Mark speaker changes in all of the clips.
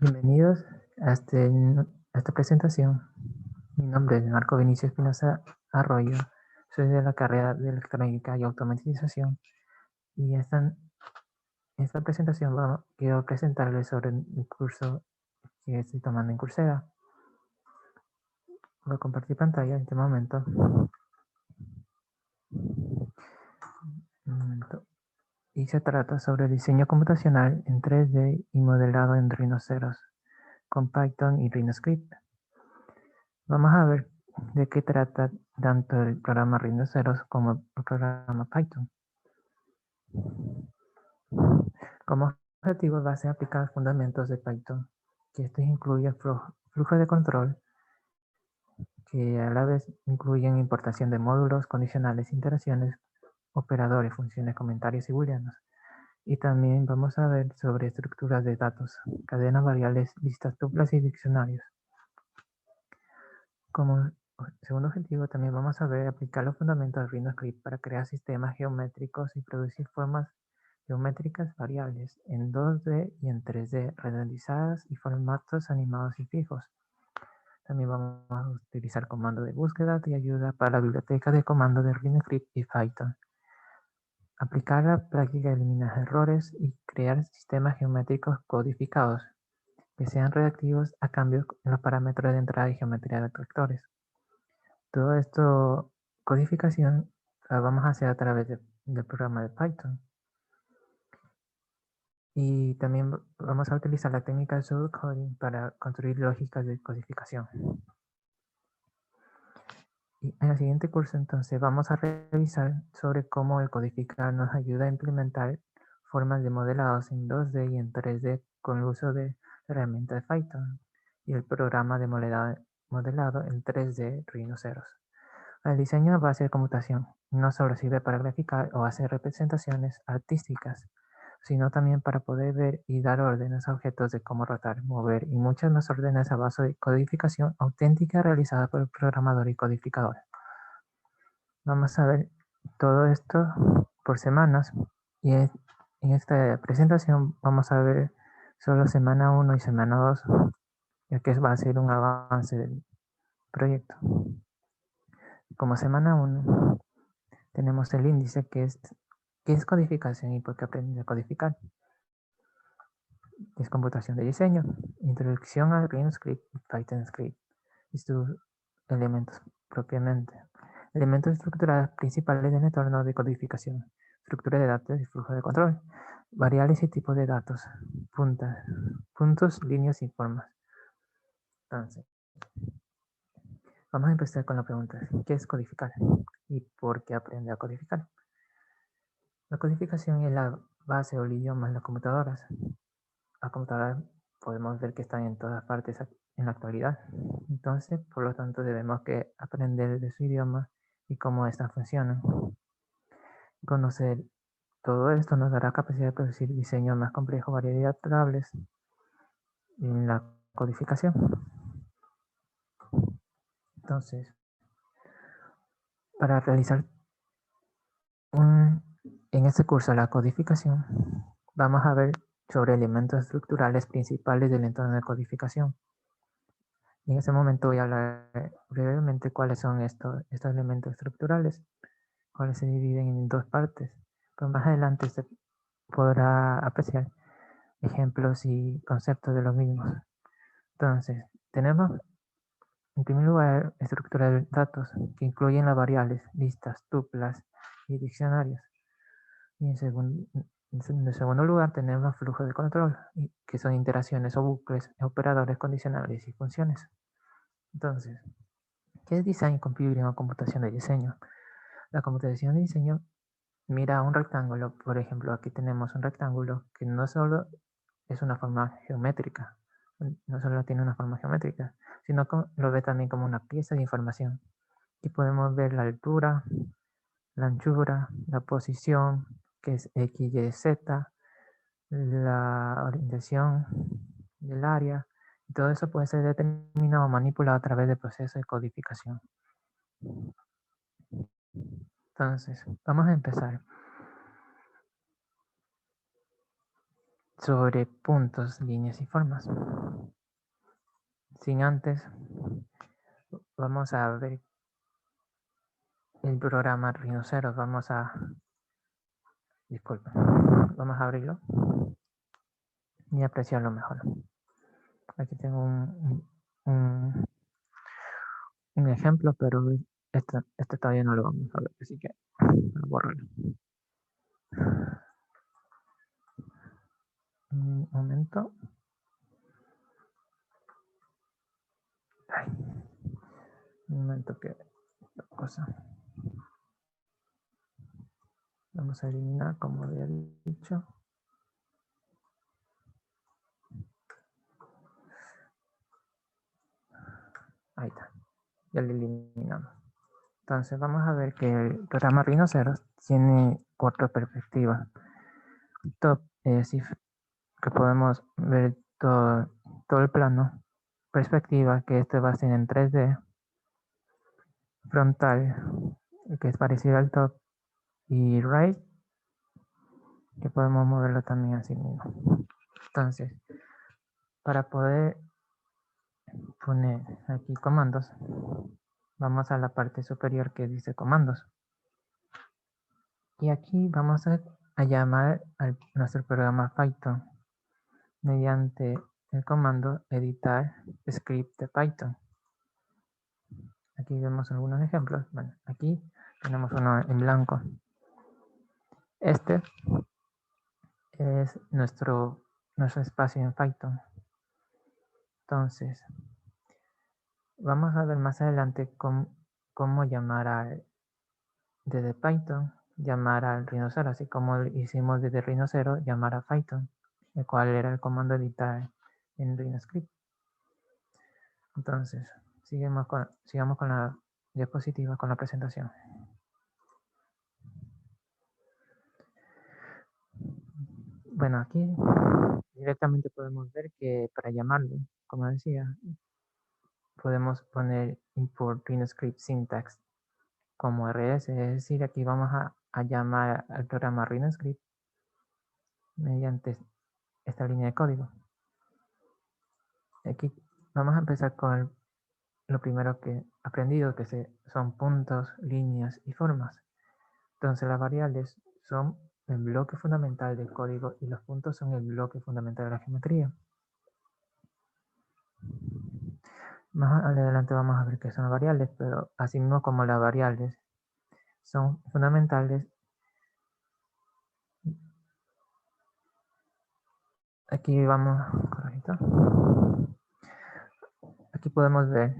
Speaker 1: Bienvenidos a esta presentación. Mi nombre es Marco Vinicio Espinosa Arroyo. Soy de la carrera de Electrónica y Automatización. Y esta presentación quiero presentarles sobre el curso que estoy tomando en Coursera. Voy a compartir pantalla en este momento. Y se trata sobre diseño computacional en 3D y modelado en rinoceros con Python y RhinoScript. Vamos a ver de qué trata tanto el programa Rhinoceros como el programa Python. Como objetivo va a ser aplicar fundamentos de Python, que estos incluyen flujo de control, que a la vez incluyen importación de módulos, condicionales, interacciones, operadores, funciones, comentarios y booleanos. Y también vamos a ver sobre estructuras de datos, cadenas variables, listas, tuplas y diccionarios. Como segundo objetivo, también vamos a ver aplicar los fundamentos de RhinoScript para crear sistemas geométricos y producir formas geométricas variables en 2D y en 3D, renderizadas y formatos animados y fijos. También vamos a utilizar comandos de búsqueda y ayuda para la biblioteca de comandos de RhinoScript y Python. Aplicar la práctica de eliminar errores y crear sistemas geométricos codificados que sean reactivos a cambios en los parámetros de entrada y geometría de atractores. Todo esto, codificación, la vamos a hacer a través del programa de Python. Y también vamos a utilizar la técnica de pseudocoding para construir lógicas de codificación. Y en el siguiente curso, entonces, vamos a revisar sobre cómo el codificar nos ayuda a implementar formas de modelados en 2D y en 3D con el uso de herramientas de Python y el programa de modelado en 3D Rhinoceros. El diseño a base de computación no solo sirve para graficar o hacer representaciones artísticas, sino también para poder ver y dar órdenes a objetos de cómo rotar, mover y muchas más órdenes a base de codificación auténtica realizada por el programador y codificador. Vamos a ver todo esto por semanas y en esta presentación vamos a ver solo semana 1 y semana 2, ya que va a ser un avance del proyecto. Como semana 1 tenemos el índice que es codificación y por qué aprender a codificar. Es computación de diseño, introducción al RhinoScript y Python Script y sus elementos propiamente. Elementos estructurales principales del entorno de codificación, estructura de datos y flujo de control, variables y tipos de datos, puntos, líneas y formas. Entonces, vamos a empezar con la pregunta, ¿qué es codificar? ¿Y por qué aprender a codificar? La codificación es la base o el idioma en las computadoras. Las computadoras podemos ver que están en todas partes en la actualidad. Entonces, por lo tanto, debemos que aprender de su idioma y cómo estas funcionan. Conocer todo esto nos dará capacidad de producir diseños más complejos, variados y adaptables en la codificación. Entonces, para realizar en este curso la codificación, vamos a ver sobre elementos estructurales principales del entorno de codificación. En ese momento voy a hablar brevemente cuáles son estos elementos estructurales, cuáles se dividen en dos partes, pero más adelante se podrá apreciar ejemplos y conceptos de los mismos. Entonces, tenemos en primer lugar estructura de datos que incluyen las variables, listas, tuplas y diccionarios. Y en segundo lugar tenemos flujo de control, que son interacciones o bucles, operadores condicionales y funciones. Entonces, ¿qué es Design Computing o computación de diseño? La computación de diseño mira un rectángulo, por ejemplo, aquí tenemos un rectángulo que no solo es una forma geométrica, no solo tiene una forma geométrica, sino que lo ve también como una pieza de información. Aquí podemos ver la altura, la anchura, la posición, que es X, Y, Z, la orientación del área, y todo eso puede ser determinado o manipulado a través del proceso de codificación. Entonces, vamos a empezar. sobre puntos, líneas y formas. Sin antes, vamos a ver el programa Rhinoceros. Disculpen, vamos a abrirlo y apreciarlo mejor. Aquí tengo un ejemplo, pero este todavía no lo vamos a ver, así que voy a borrarlo. Un momento. Ay, un momento que cosa. Vamos a eliminar, como había dicho. Ahí está. Ya lo eliminamos. Entonces vamos a ver que el programa Rhinoceros tiene 4 perspectivas. Top es decir, que podemos ver todo el plano. Perspectiva, que este va a ser en 3D. Frontal, que es parecido al top. Y right, que podemos moverlo también así mismo. Entonces, para poder poner aquí comandos, vamos a la parte superior que dice comandos. Y aquí vamos a llamar a nuestro programa Python mediante el comando editar script de Python. Aquí vemos algunos ejemplos. Bueno, aquí tenemos uno en blanco. Este es nuestro espacio en Python. Entonces, vamos a ver más adelante cómo llamar desde Python, llamar al Rhinoceros, así como hicimos desde Rhinoceros, llamar a Python, el cual era el comando editar en RhinoScript. Entonces, sigamos con la diapositiva, con la presentación. Bueno, aquí directamente podemos ver que para llamarlo, como decía, podemos poner import RhinoScript syntax como RS, es decir, aquí vamos a llamar al programa RhinoScript mediante esta línea de código. Aquí vamos a empezar con lo primero que he aprendido, que son puntos, líneas y formas. Entonces las variables son el bloque fundamental del código y los puntos son el bloque fundamental de la geometría. Más adelante vamos a ver qué son las variables, pero así mismo como las variables son fundamentales, aquí vamos, correcto. Aquí podemos ver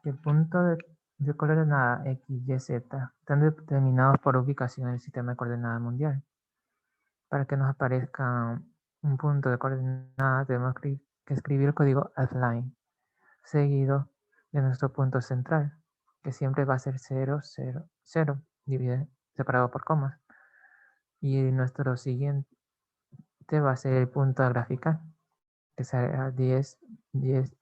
Speaker 1: que el punto de coordenada X, Y, Z están determinados por ubicación en el sistema de coordenadas mundial. Para que nos aparezca un punto de coordenada, tenemos que escribir el código offline, seguido de nuestro punto central, que siempre va a ser 0, 0, 0, separado por comas. Y nuestro siguiente va a ser el punto a graficar, que será 10, 10,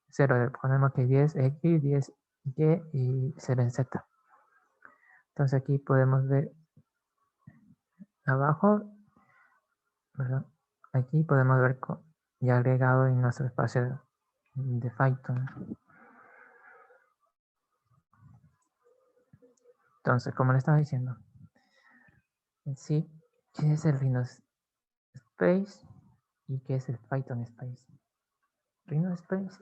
Speaker 1: 0. Ponemos que 10 X, 10 Y y 0 en Z. Entonces aquí podemos ver abajo, ¿verdad? Aquí podemos ver ya agregado en nuestro espacio de Python. Entonces, como le estaba diciendo, en sí, ¿qué es el Rhino Space y qué es el Python Space? Rhino Space,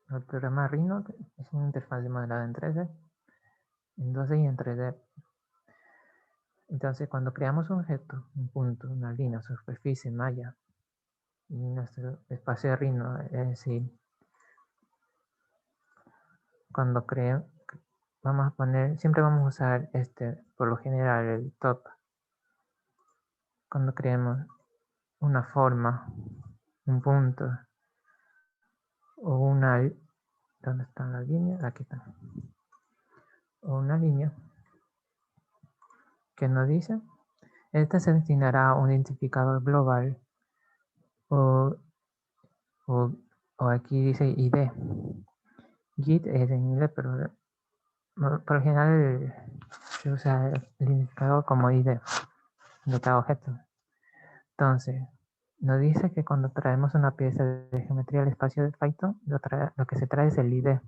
Speaker 1: el programa Rhino, es una interfaz de modelado en 3D, en 2D y en 3D. Entonces, cuando creamos un objeto, un punto, una línea, superficie, malla, y nuestro espacio de Rhino, es decir, cuando creemos, vamos a poner, siempre vamos a usar por lo general, el top. Cuando creemos una forma, un punto, o una, ¿dónde están las líneas? Aquí están. O una línea que nos dice, esta se destinará a un identificador global o aquí dice ID. Git es en inglés, pero por lo general se usa el identificador como ID de cada objeto. Entonces, nos dice que cuando traemos una pieza de geometría al espacio de Python, lo que se trae es el ID.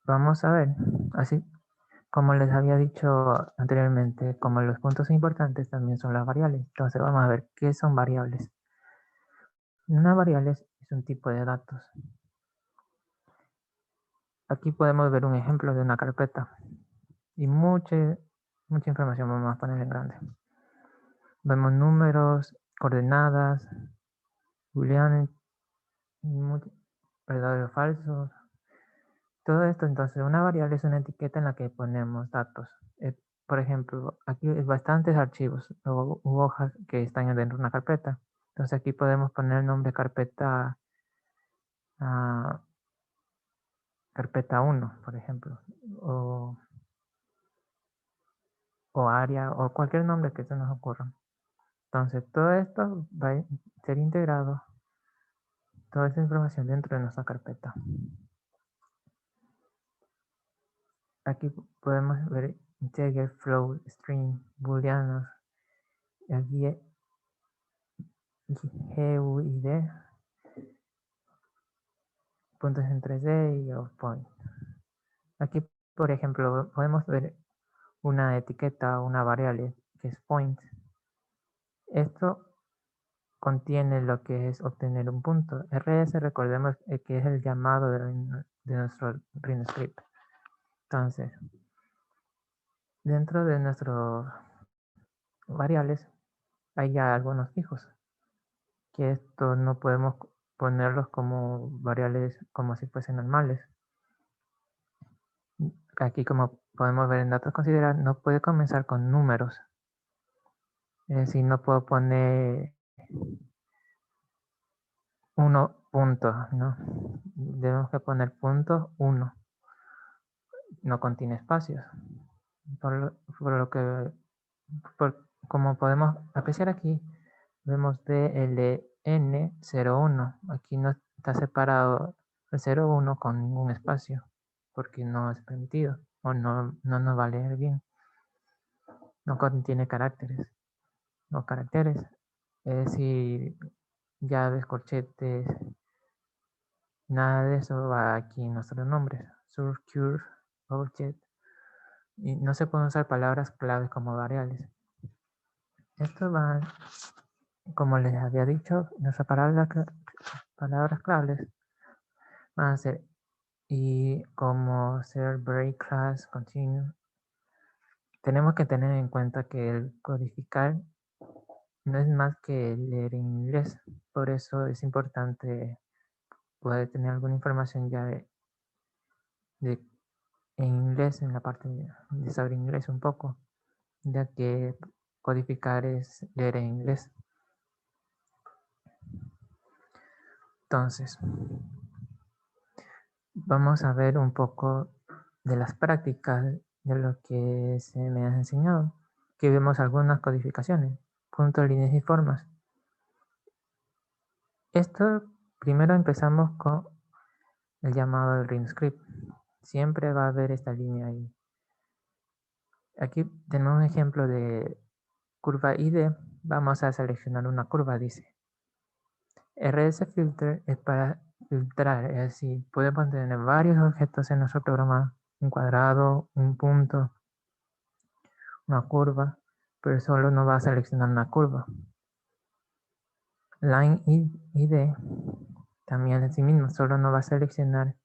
Speaker 1: Vamos a ver, así como les había dicho anteriormente, como los puntos importantes también son las variables. Entonces vamos a ver qué son variables. Una variable es un tipo de datos. Aquí podemos ver un ejemplo de una carpeta y mucha información vamos a poner en grande. Vemos números, coordenadas, booleanes, verdaderos, falsos. Todo esto, entonces, una variable es una etiqueta en la que ponemos datos. Por ejemplo, aquí hay bastantes archivos u hojas que están dentro de una carpeta. Entonces aquí podemos poner el nombre carpeta, carpeta 1, por ejemplo, o área, o cualquier nombre que se nos ocurra. Entonces todo esto va a ser integrado, toda esta información dentro de nuestra carpeta. Aquí podemos ver integer, float, string, booleanos, aquí GUID, puntos en 3D y point. Aquí, por ejemplo, podemos ver una etiqueta, una variable que es point. Esto contiene lo que es obtener un punto. RS, recordemos que es el llamado de nuestro RINScript. Entonces, dentro de nuestros variables hay ya algunos fijos, que esto no podemos ponerlos como variables como si fuesen normales. Aquí, como podemos ver en datos considerados, no puede comenzar con números. Es decir, no puedo poner 1 punto, ¿no? Debemos que poner punto 1. No contiene espacios. Por lo que, como podemos apreciar aquí, vemos DLN01. Aquí no está separado el 01 con ningún espacio, porque no es permitido, o no nos va a leer bien. No contiene caracteres. Los caracteres, es decir, llaves, corchetes, nada de eso va aquí en nuestros nombres. Source, cure, object. Y no se pueden usar palabras claves como variables. Esto va, como les había dicho, nuestras palabras claves van a ser y como ser break, class, continue. Tenemos que tener en cuenta que el codificar no es más que leer en inglés. Por eso es importante poder tener alguna información ya en inglés, en la parte de saber inglés un poco, ya que codificar es leer en inglés. Entonces, vamos a ver un poco de las prácticas de lo que se me ha enseñado. Aquí vemos algunas codificaciones, puntos, líneas y formas. Esto, primero empezamos con el llamado del RIMScript. Siempre va a haber esta línea ahí. Aquí tenemos un ejemplo de curva ID. Vamos a seleccionar una curva, dice. RS Filter es para filtrar, es decir, podemos tener varios objetos en nuestro programa, un cuadrado, un punto, una curva, pero solo nos va a seleccionar una curva. Line ID también en sí mismo, solo nos va a seleccionar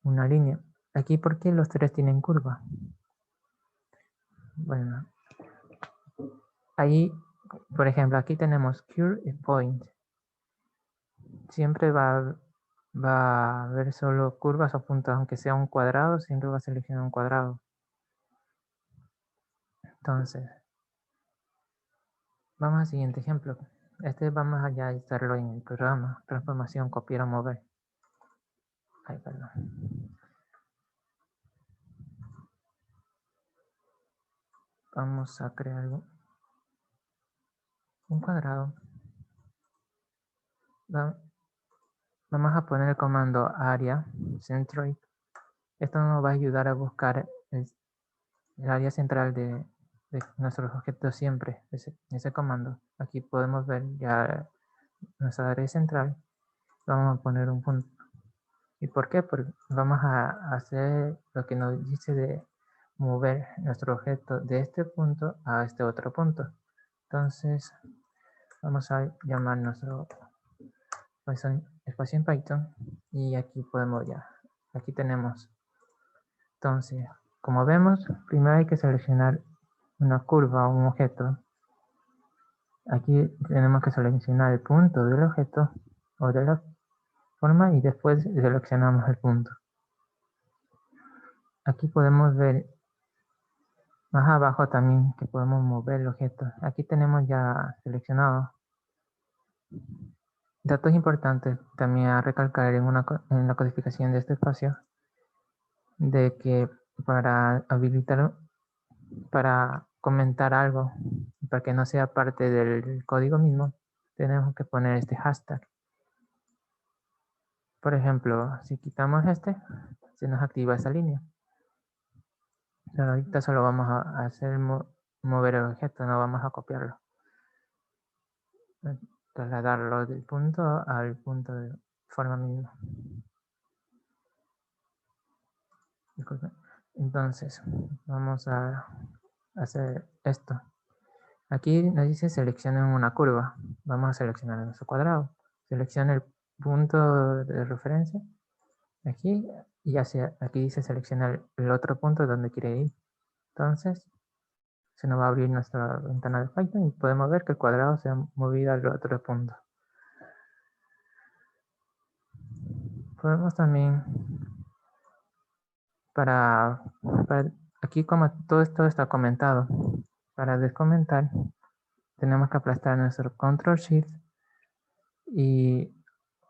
Speaker 1: una línea. Aquí, ¿por qué los tres tienen curva? Bueno, ahí, por ejemplo, aquí tenemos cure y point. Siempre va a haber solo curvas o puntos, aunque sea un cuadrado, siempre va a seleccionar un cuadrado. Entonces, vamos al siguiente ejemplo. Este vamos a ya estarlo en el programa. Transformación, copiar o mover. Ay, perdón. Vamos a crear un cuadrado. Vamos a poner el comando area, centroid. Esto nos va a ayudar a buscar el área central de de nuestros objetos siempre, ese comando. Aquí podemos ver ya nuestra array central. Vamos a poner un punto. ¿Y por qué? Porque vamos a hacer lo que nos dice de mover nuestro objeto de este punto a este otro punto. Entonces, vamos a llamar nuestro espacio en Python y aquí podemos aquí tenemos. Entonces, como vemos, primero hay que seleccionar una curva o un objeto. Aquí tenemos que seleccionar el punto del objeto o de la forma y después seleccionamos el punto. Aquí podemos ver más abajo también que podemos mover el objeto. Aquí tenemos ya seleccionado. Datos importantes también a recalcar en la codificación de este espacio, de que para habilitar, para comentar algo, para que no sea parte del código mismo, tenemos que poner este hashtag. Por ejemplo, si quitamos se nos activa esa línea. Pero ahorita solo vamos a hacer mover el objeto, no vamos a copiarlo. Trasladarlo del punto al punto de forma misma. Disculpen. Entonces, vamos a hacer esto. Aquí nos dice seleccionen una curva. Vamos a seleccionar nuestro cuadrado. Selecciona el punto de referencia aquí y aquí dice seleccionar el otro punto donde quiere ir. Entonces, se nos va a abrir nuestra ventana de Python y podemos ver que el cuadrado se ha movido al otro punto. Podemos también, aquí como todo esto está comentado, para descomentar tenemos que aplastar nuestro Control Shift y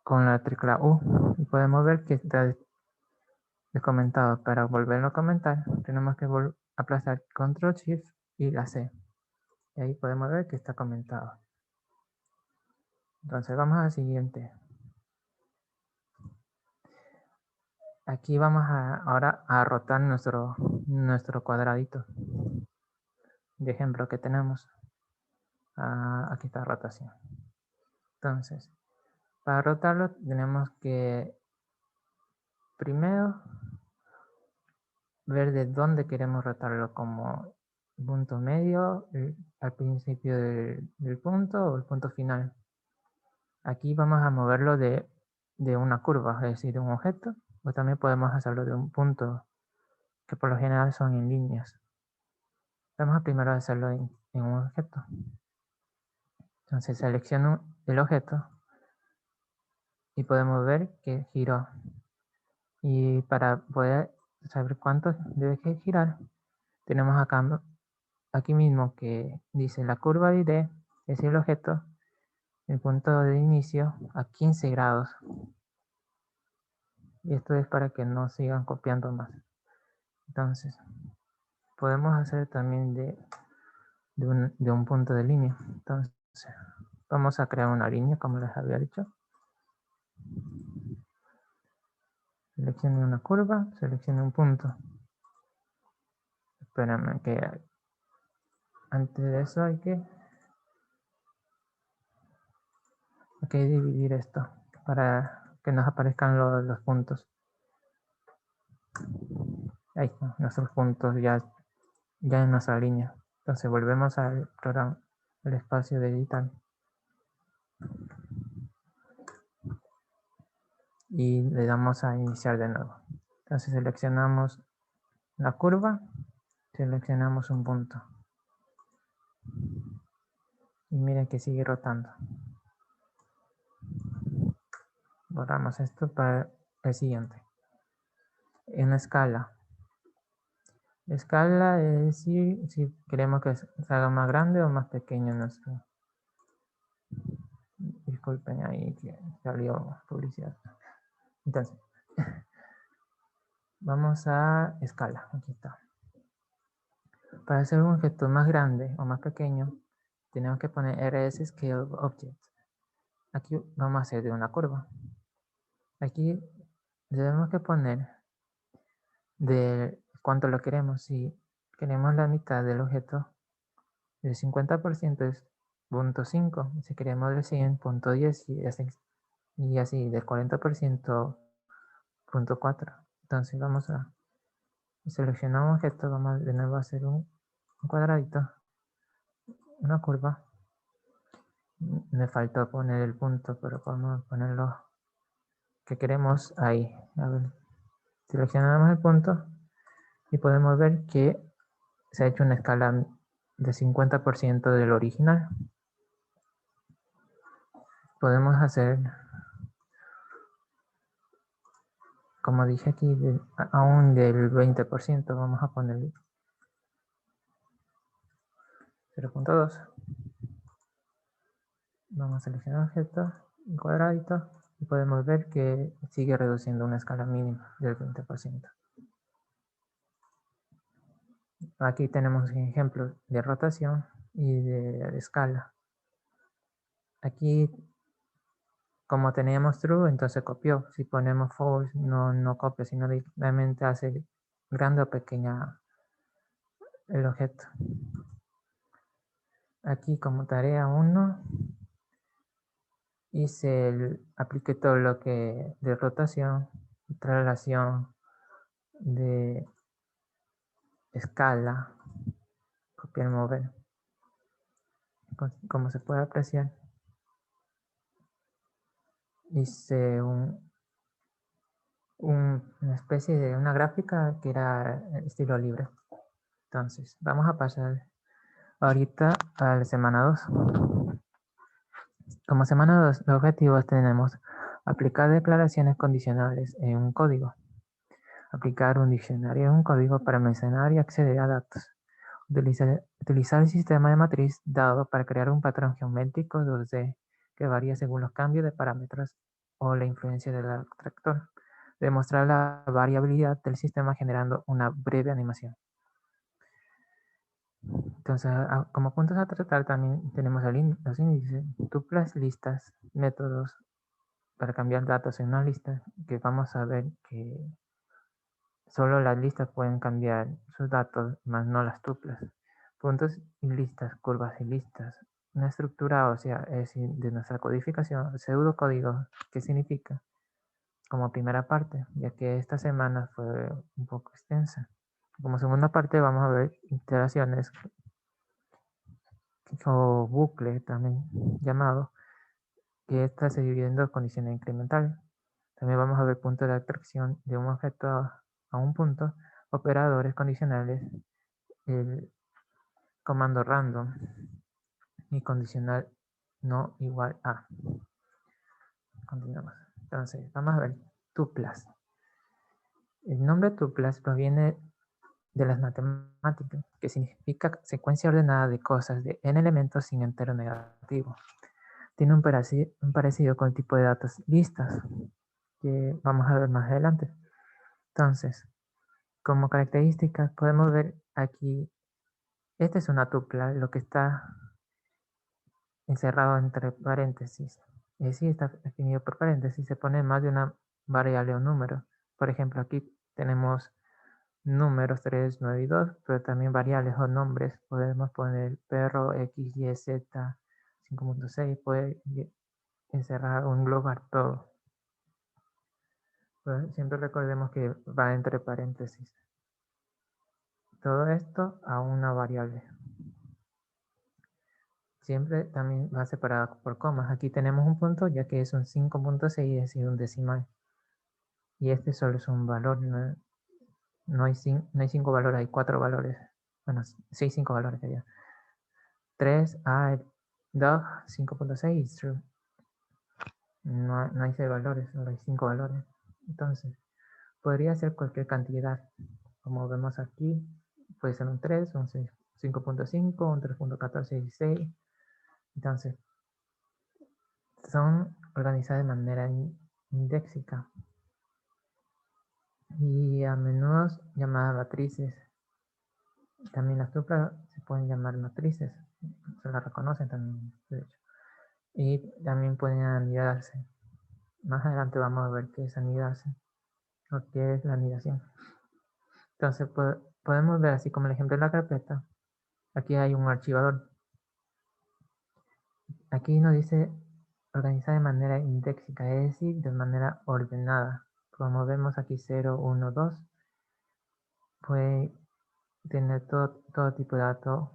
Speaker 1: con la tecla U y podemos ver que está descomentado. Para volverlo a comentar tenemos que aplastar Control Shift y la C y ahí podemos ver que está comentado. Entonces vamos al siguiente. Aquí vamos ahora a rotar nuestro cuadradito de ejemplo que tenemos. Aquí está rotación. Entonces, para rotarlo tenemos que primero ver de dónde queremos rotarlo, como punto medio, al principio del punto o el punto final. Aquí vamos a moverlo de una curva, es decir, de un objeto, o también podemos hacerlo de un punto, que por lo general son en líneas. Vamos a primero hacerlo en un objeto. Entonces selecciono el objeto y podemos ver que giró. Y para poder saber cuánto debe girar, tenemos acá, aquí mismo que dice la curva de ID, es el objeto, el punto de inicio a 15 grados. Y esto es para que no sigan copiando más. Entonces, podemos hacer también de un punto de línea. Entonces, vamos a crear una línea, como les había dicho. Seleccione una curva, seleccione un punto. Espérame que antes de eso hay que dividir esto para que nos aparezcan los puntos. Ahí están nuestros puntos ya en nuestra línea. Entonces volvemos al programa, el espacio de editar. Y le damos a iniciar de nuevo. Entonces seleccionamos la curva, seleccionamos un punto. Y miren que sigue rotando. Borramos esto para el siguiente. En escala. Escala es decir si queremos que se haga más grande o más pequeño nuestro. Disculpen ahí que salió publicidad. Entonces, vamos a escala. Aquí está. Para hacer un objeto más grande o más pequeño, tenemos que poner RS Scale Object. Aquí vamos a hacer de una curva. Aquí debemos que poner de cuánto lo queremos. Si queremos la mitad del objeto, El 50% es 0.5. Si queremos del 100, 0.10 y así del 40%, 0.4. Entonces vamos a seleccionar un objeto, vamos de nuevo a hacer un cuadradito, una curva. Me faltó poner el punto, pero vamos a ponerlo que queremos ahí. A ver, seleccionamos el punto y podemos ver que se ha hecho una escala de 50% del original. Podemos hacer, como dije aquí, aún del 20%, vamos a poner 0.2. Vamos a seleccionar objeto, un cuadradito, y podemos ver que sigue reduciendo una escala mínima del 20%. Aquí tenemos ejemplos de rotación y de escala. Aquí, como teníamos true, entonces copió. Si ponemos false, no copia, sino realmente hace grande o pequeña el objeto. Aquí como tarea 1, apliqué todo lo que de rotación, traslación, de escala, copiar, mover. Como se puede apreciar, hice una especie de una gráfica que era estilo libre. Entonces, vamos a pasar ahorita a la semana 2. Como semana 2, los objetivos tenemos aplicar declaraciones condicionales en un código, aplicar un diccionario en un código para almacenar y acceder a datos, utilizar el sistema de matriz dado para crear un patrón geométrico 2D que varía según los cambios de parámetros o la influencia del atractor, demostrar la variabilidad del sistema generando una breve animación. Entonces, como puntos a tratar también tenemos los índices, tuplas, listas, métodos para cambiar datos en una lista, que vamos a ver que solo las listas pueden cambiar sus datos, más no las tuplas. Puntos y listas, curvas y listas. Una estructura ósea es de nuestra codificación, pseudocódigo, ¿qué significa? Como primera parte, ya que esta semana fue un poco extensa. Como segunda parte vamos a ver iteraciones o bucle también llamado, que esta se divide en dos condiciones incrementales. También vamos a ver puntos de atracción de un objeto a un punto, operadores condicionales, el comando random y condicional no igual a. Continuamos. Entonces, vamos a ver tuplas. El nombre tuplas proviene de las matemáticas, que significa secuencia ordenada de cosas de n elementos sin entero negativo. Tiene un parecido con el tipo de datos listas, que vamos a ver más adelante. Entonces, como características podemos ver aquí, esta es una tupla, lo que está encerrado entre paréntesis. Es decir, está definido por paréntesis, se pone más de una variable o número. Por ejemplo, aquí tenemos números 3, 9 y 2, pero también variables o nombres. Podemos poner perro, x, y, z, 5.6, puede encerrar o englobar todo. Pero siempre recordemos que va entre paréntesis. Todo esto a una variable. Siempre también va separado por comas. Aquí tenemos un punto ya que es un 5.6, es decir, un decimal. Y este solo es un valor, no hay 5 valores, hay 4 valores. Bueno, sí, 5 valores sería. 3, add, dog, 5.6, true. No hay 6 valores, solo hay 5 valores. Entonces, podría ser cualquier cantidad. Como vemos aquí, puede ser un 3, un 5.5, un 3.1416. Entonces, son organizadas de manera indéxica y a menudo llamadas matrices. También las tuplas se pueden llamar matrices, se las reconocen también, de hecho. Y también pueden anidarse. Más adelante vamos a ver qué es anidarse o qué es la anidación. Entonces podemos ver así como el ejemplo de la carpeta. Aquí hay un archivador. Aquí nos dice organizar de manera indéxica, es decir, de manera ordenada. Como vemos aquí 0, 1, 2, puede tener todo tipo de datos,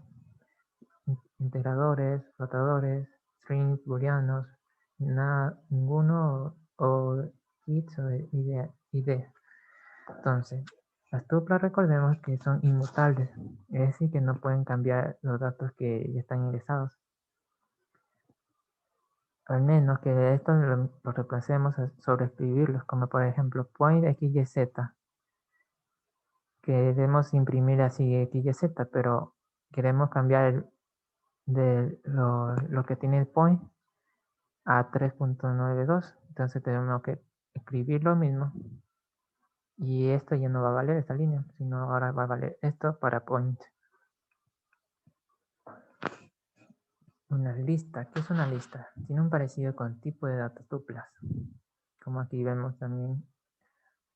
Speaker 1: integradores, flotadores, strings, booleanos, ninguno o hits o id. Entonces, las tuplas recordemos que son inmutables, es decir, que no pueden cambiar los datos que ya están ingresados. Al menos que esto lo reemplacemos a sobreescribirlos, como por ejemplo point xyz, que debemos imprimir así xyz, pero queremos cambiar de lo que tiene el point a 3.92, entonces tenemos que escribir lo mismo y esto ya no va a valer esta línea, sino ahora va a valer esto para point. Una lista, ¿qué es una lista? Tiene un parecido con tipo de datos tuplas, como aquí vemos también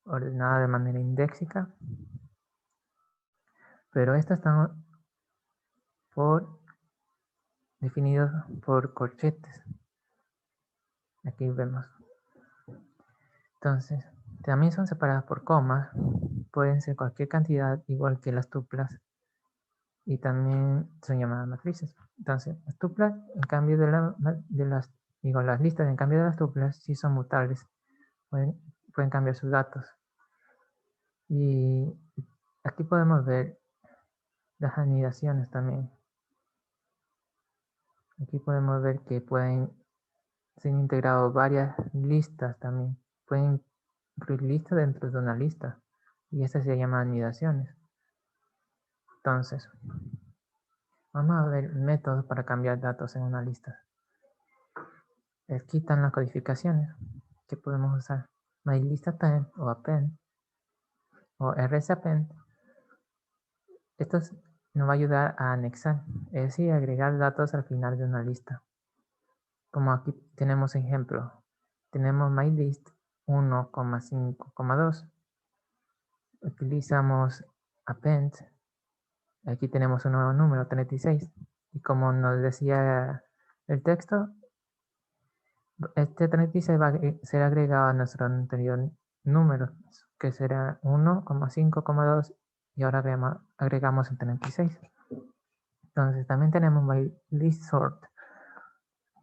Speaker 1: ordenada de manera indéxica, pero estas están definidos por corchetes. Aquí vemos. Entonces, también son separadas por comas, pueden ser cualquier cantidad igual que las tuplas y también son llamadas matrices. Entonces, las tuplas, en cambio las listas, en cambio de las tuplas, sí son mutables, pueden cambiar sus datos. Y aquí podemos ver las anidaciones también. Aquí podemos ver que pueden ser integrados varias listas también. Pueden incluir listas dentro de una lista. Y estas se llaman anidaciones. Entonces, vamos a ver métodos para cambiar datos en una lista. Quitan las codificaciones que podemos usar. MyListAppend o append o rsappend. Esto nos va a ayudar a anexar, es decir, agregar datos al final de una lista. Como aquí tenemos ejemplo, tenemos mylist 1,5,2. Utilizamos append. Aquí tenemos un nuevo número, 36. Y como nos decía el texto, este 36 va a ser agregado a nuestro anterior número, que será 1,5,2. Y ahora agregamos el 36. Entonces también tenemos MyListSort,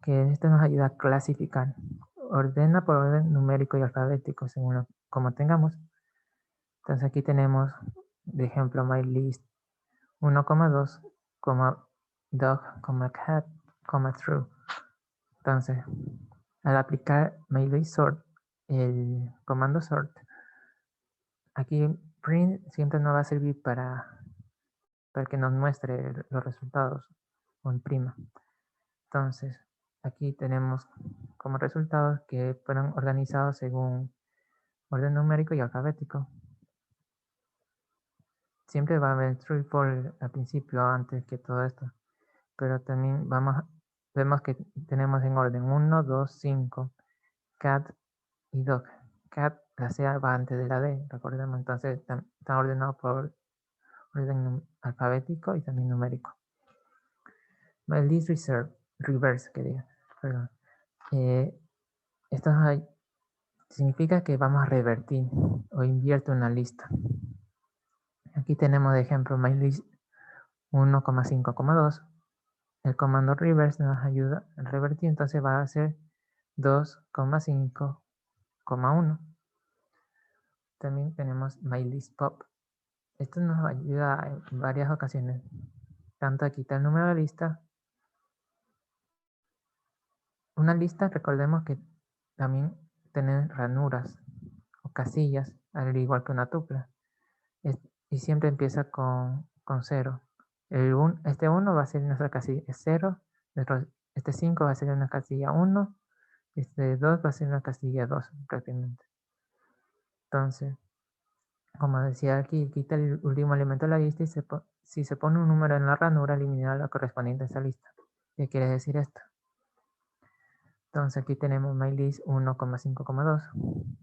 Speaker 1: que esto nos ayuda a clasificar. Ordena por orden numérico y alfabético, según como tengamos. Entonces aquí tenemos, de ejemplo, MyList 1,2, dog, cat, true. Entonces, al aplicar MyListSort, el comando sort, aquí print siempre nos va a servir para que nos muestre los resultados o imprima. Entonces, aquí tenemos como resultados que fueron organizados según orden numérico y alfabético. Siempre va a haber true y false al principio antes que todo esto, pero también vemos que tenemos en orden 1, 2, 5, cat y dog. Cat, la C va antes de la D, recordemos, entonces están ordenados por orden alfabético y también numérico. MyList reverse, perdón. Esto significa que vamos a revertir o invierte una lista. Aquí tenemos de ejemplo MyList 1,5,2. El comando reverse nos ayuda a revertir, entonces va a ser 2,5,1. También tenemos MyListPop. Esto nos ayuda en varias ocasiones, tanto a quitar el número de la lista. Una lista, recordemos que también tiene ranuras o casillas, al igual que una tupla. Y siempre empieza con 0. Este 1 va a ser nuestra casilla 0, este 5 va a ser una casilla 1, este 2 va a ser una casilla 2 prácticamente. Entonces, como decía aquí, quita el último elemento de la lista y si se pone un número en la ranura, eliminar la correspondiente a esa lista. ¿Qué quiere decir esto? Entonces aquí tenemos MyList 1,5,2.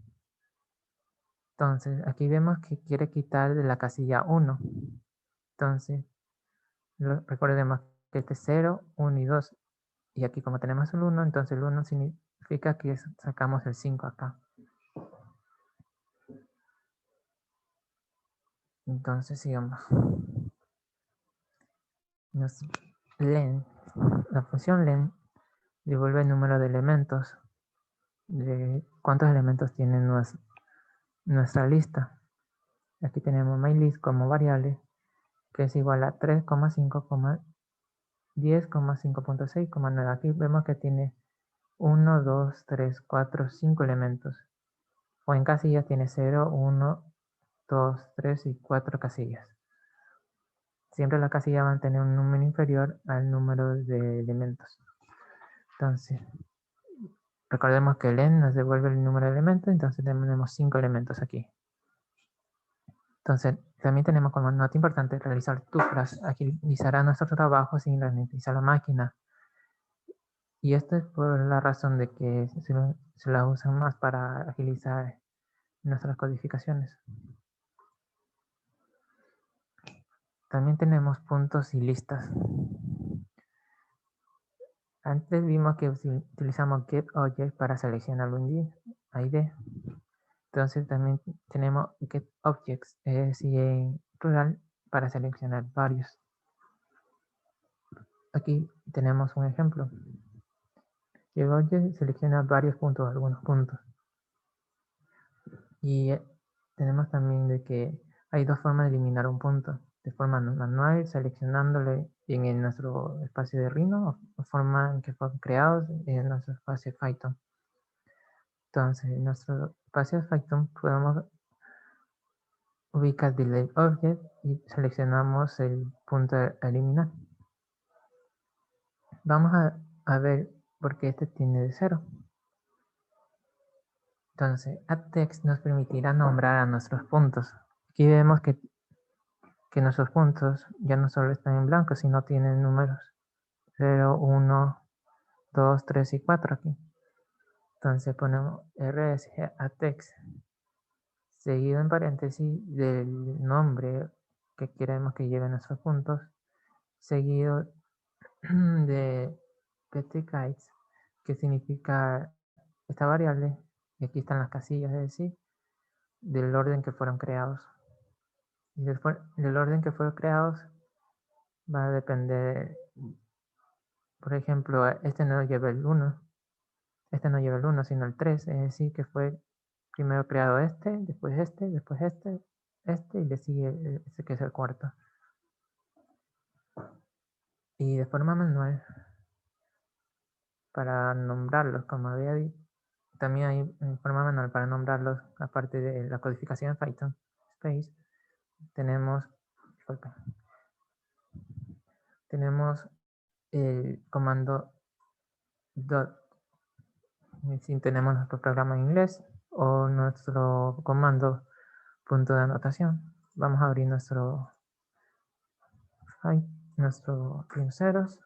Speaker 1: Entonces aquí vemos que quiere quitar de la casilla 1. Entonces recordemos que este es 0, 1 y 2. Y aquí como tenemos el 1, entonces el 1 significa que sacamos el 5 acá. Entonces sigamos. Len, la función len devuelve el número de elementos, de cuántos elementos tiene nuestra lista. Aquí tenemos mylist como variable, que es igual a 3,5,10,5.6,9. Aquí vemos que tiene 1, 2, 3, 4, 5 elementos. O en casillas tiene 0, 1, 2, 3 y 4 casillas. Siempre las casillas van a tener un número inferior al número de elementos. Entonces, recordemos que len nos devuelve el número de elementos, entonces tenemos 5 elementos aquí. Entonces, también tenemos como nota importante realizar tuplas, agilizará nuestro trabajo sin ralentizar la máquina. Y esto es por la razón de que se la usan más para agilizar nuestras codificaciones. También tenemos puntos y listas. Antes vimos que utilizamos getObject para seleccionar un ID. Entonces también tenemos getObjects, es decir, en plural, para seleccionar varios. Aquí tenemos un ejemplo. GetObject selecciona varios puntos, algunos puntos. Y tenemos también de que hay dos formas de eliminar un punto. De forma manual, seleccionándole en nuestro espacio de Rhino, o forma en que fueron creados en nuestro espacio de Python. Entonces, en nuestro espacio de Python podemos ubicar Delete Object y seleccionamos el punto a eliminar. Vamos a ver por qué este tiene de 0. Entonces, addText nos permitirá nombrar a nuestros puntos. Aquí vemos que nuestros puntos ya no solo están en blanco, sino tienen números 0, 1, 2, 3 y 4 aquí. Entonces ponemos rs_addText seguido en paréntesis del nombre que queremos que lleve nuestros puntos, seguido de ptguides, que significa esta variable, y aquí están las casillas, es decir, del orden que fueron creados. Y del orden que fueron creados va a depender, por ejemplo, este no lleva el 1, sino el 3, es decir, que fue primero creado después y le sigue este que es el cuarto. Y de forma manual, para nombrarlos, como había dicho, también hay forma manual para nombrarlos, aparte de la codificación en Python Space, tenemos el comando dot, si tenemos nuestro programa en inglés, o nuestro comando punto de anotación. Vamos a abrir nuestro ceros.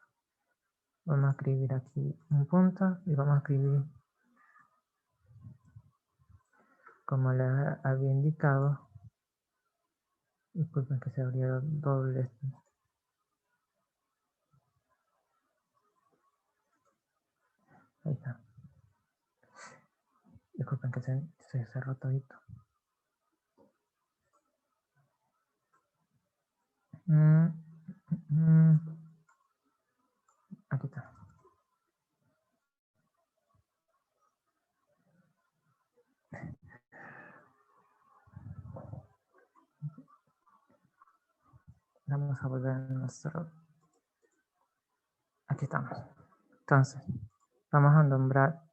Speaker 1: Vamos a escribir aquí un punto y vamos a escribir, como les había indicado, disculpen que se abrieron dobles. Ahí está. Disculpen que se cerró todito. Aquí está. Vamos a volver a nuestro... Aquí estamos. Entonces, vamos a nombrar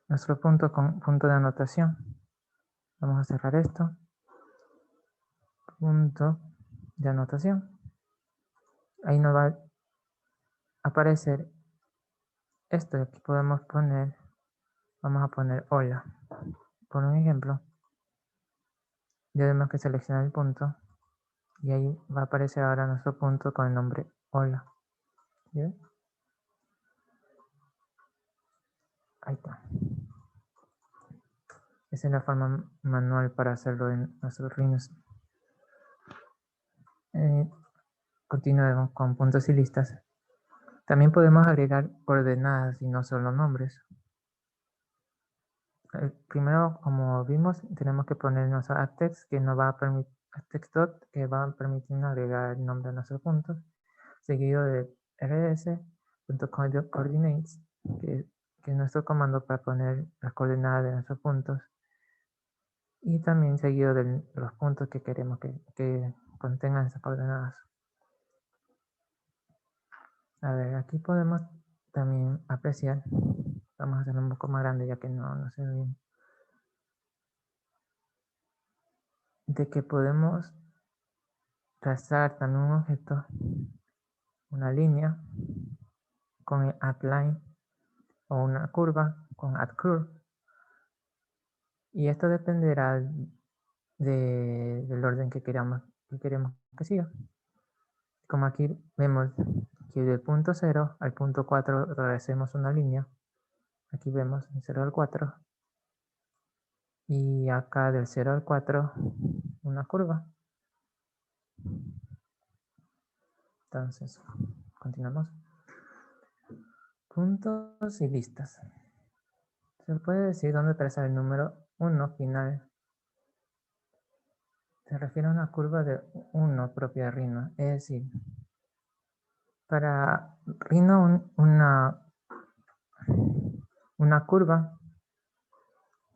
Speaker 1: nuestro punto con punto de anotación. Vamos a cerrar esto. Punto de anotación. Ahí nos va a aparecer esto. Aquí podemos poner, vamos a poner hola. Por un ejemplo, ya tenemos que seleccionar el punto y ahí va a aparecer ahora nuestro punto con el nombre hola. ¿Sí? Ahí está. Esa es la forma manual para hacerlo en nuestros Rhinos. Continuemos con puntos y listas. También podemos agregar coordenadas y no solo nombres. Primero, como vimos, tenemos que poner nuestro text que nos va a permitir text.dot que va a permitir agregar el nombre de nuestros puntos, seguido de rs.coordinates, que es nuestro comando para poner las coordenadas de nuestros puntos, y también seguido de los puntos que queremos que contengan esas coordenadas. A ver, aquí podemos también apreciar, vamos a hacerlo un poco más grande ya que no se ve bien, de que podemos trazar también un objeto, una línea con el addLine o una curva con addCurve, y esto dependerá del orden que queremos que siga. Como aquí vemos que del punto 0 al punto 4 regresemos una línea, aquí vemos del 0 al 4, y acá del 0 al 4 una curva. Entonces, continuamos. Puntos y listas. Se puede decir dónde trazar el número 1 final. Se refiere a una curva de 1 propia de Rhino. Es decir, para Rhino una curva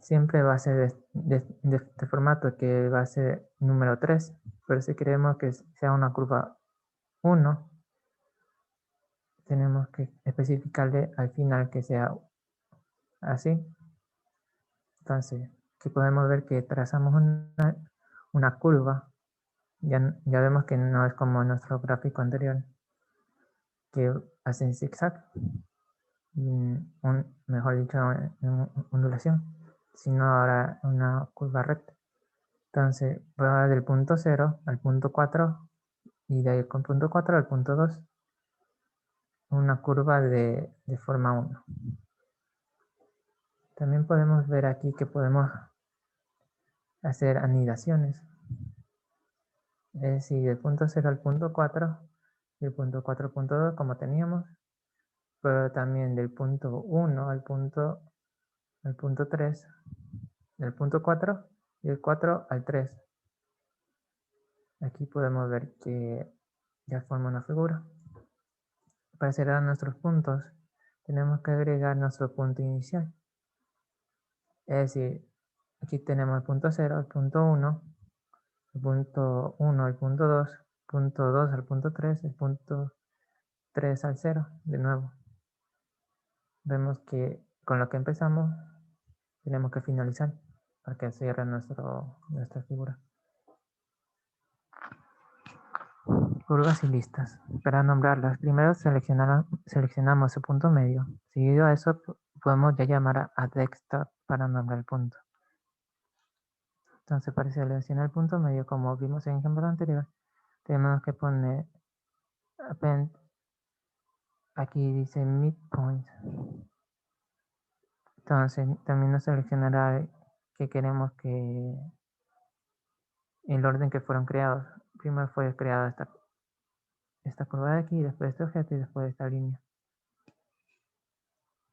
Speaker 1: siempre va a ser de formato que va a ser número 3. Pero si queremos que sea una curva 1, tenemos que especificarle al final que sea así. Entonces, aquí podemos ver que trazamos una curva. Ya vemos que no es como nuestro gráfico anterior, que hacen zigzag, mejor dicho, ondulación, sino ahora una curva recta. Entonces, va del punto 0 al punto 4 y de ahí con punto 4 al punto 2, una curva de forma 1. También podemos ver aquí que podemos hacer anidaciones. Es decir, del punto 0 al punto 4, y el punto 4 al punto 2 como teníamos, pero también del punto 1 al punto 3, del punto 4 y el 4 al 3. Aquí podemos ver que ya forma una figura. Para cerrar nuestros puntos, tenemos que agregar nuestro punto inicial. Es decir, aquí tenemos el punto 0, el punto 1, el punto 1 al punto 2, punto 2 al punto 3, el punto 3 al 0, de nuevo. Vemos que con lo que empezamos, tenemos que finalizar para que cierre nuestra figura. Curvas y listas. Para nombrarlas, primero seleccionamos el punto medio. Seguido a eso, podemos ya llamar a desktop para nombrar el punto. Entonces, para seleccionar el punto medio, como vimos en el ejemplo anterior, tenemos que poner append. Aquí dice midpoint. Entonces, también nos seleccionará que queremos que el orden que fueron creados. Primero fue creada esta curva de aquí, después este objeto y después esta línea.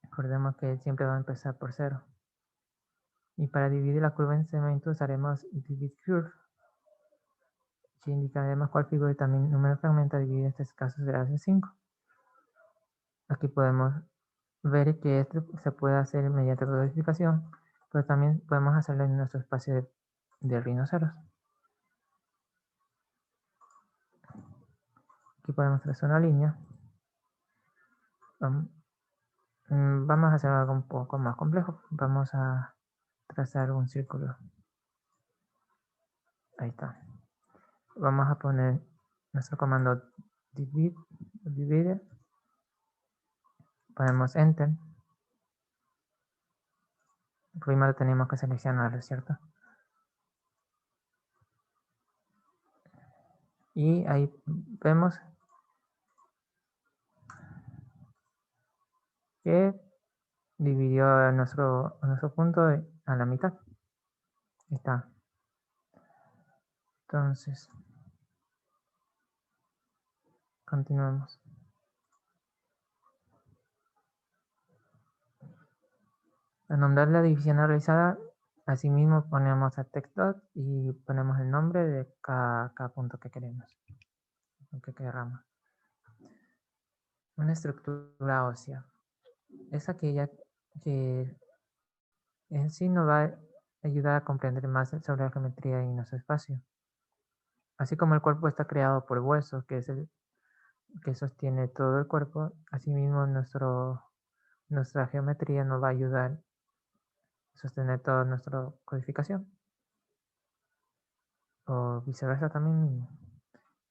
Speaker 1: Recordemos que siempre va a empezar por 0. Y para dividir la curva en segmentos usaremos divide curve. Si indicaremos cuál figura y también número de fragmentos dividir en este caso será de 5. Aquí podemos ver que esto se puede hacer mediante codificación, pero también podemos hacerlo en nuestro espacio de rinoceros. Aquí podemos trazar una línea. Vamos a hacer algo un poco más complejo. Vamos a trazar un círculo. Ahí está. Vamos a poner nuestro comando divide. Ponemos enter. Primero tenemos que seleccionarlo, ¿cierto? Y ahí vemos que dividió a nuestro punto a la mitad. Ahí está. Entonces, continuamos. Al nombrar la división realizada, asimismo ponemos a textdot y ponemos el nombre de cada punto que queremos, que queramos. Una estructura ósea es aquella que en sí nos va a ayudar a comprender más sobre la geometría y nuestro espacio. Así como el cuerpo está creado por huesos, que es el que sostiene todo el cuerpo, asimismo nuestra geometría nos va a ayudar a sostener toda nuestra codificación. O viceversa también.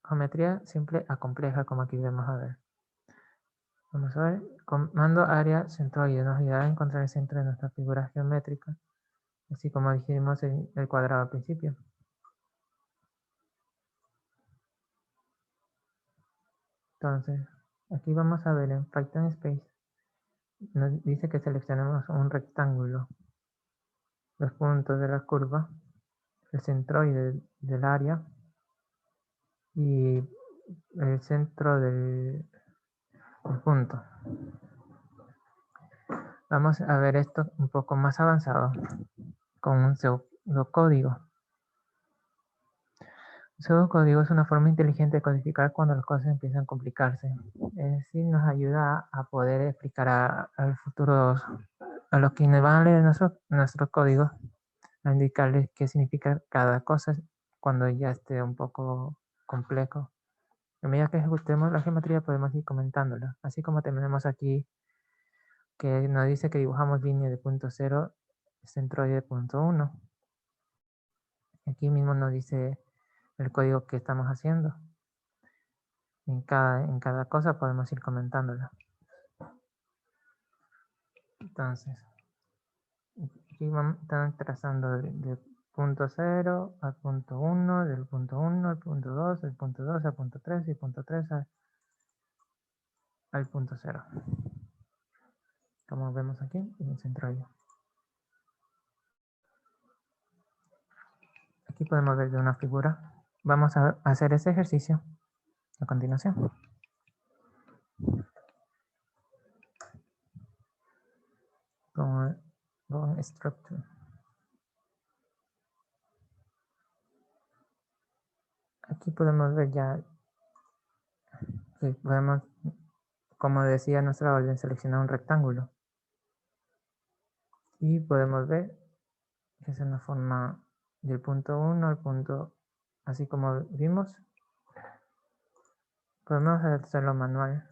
Speaker 1: Geometría simple a compleja, como aquí vamos a ver. Vamos a ver, comando área centroide nos ayudará a encontrar el centro de nuestra figura geométrica, así como dijimos en el cuadrado al principio. Entonces, aquí vamos a ver en Python Space, nos dice que seleccionemos un rectángulo, los puntos de la curva, el centroide del área y el centro del punto. Vamos a ver esto un poco más avanzado con un pseudocódigo. Un pseudocódigo es una forma inteligente de codificar cuando las cosas empiezan a complicarse. Es decir, nos ayuda a poder explicar al futuro, a los que van a leer nuestro código, a indicarles qué significa cada cosa cuando ya esté un poco complejo. A medida que ejecutemos la geometría podemos ir comentándola, así como tenemos aquí que nos dice que dibujamos línea de punto 0, centroide de punto 1. Aquí mismo nos dice el código que estamos haciendo. En cada cosa podemos ir comentándola. Entonces, aquí están trazando de punto 0 al punto 1, del punto 1 al punto 2, del punto 2 al punto 3 y punto 3 al punto 0. Como vemos aquí en el centroide. Aquí podemos ver de una figura. Vamos a hacer ese ejercicio a continuación. Con structure. Aquí podemos ver ya que podemos, como decía nuestra orden, seleccionar un rectángulo. Y podemos ver que es una forma del punto 1 al punto, así como vimos. Podemos hacerlo manual.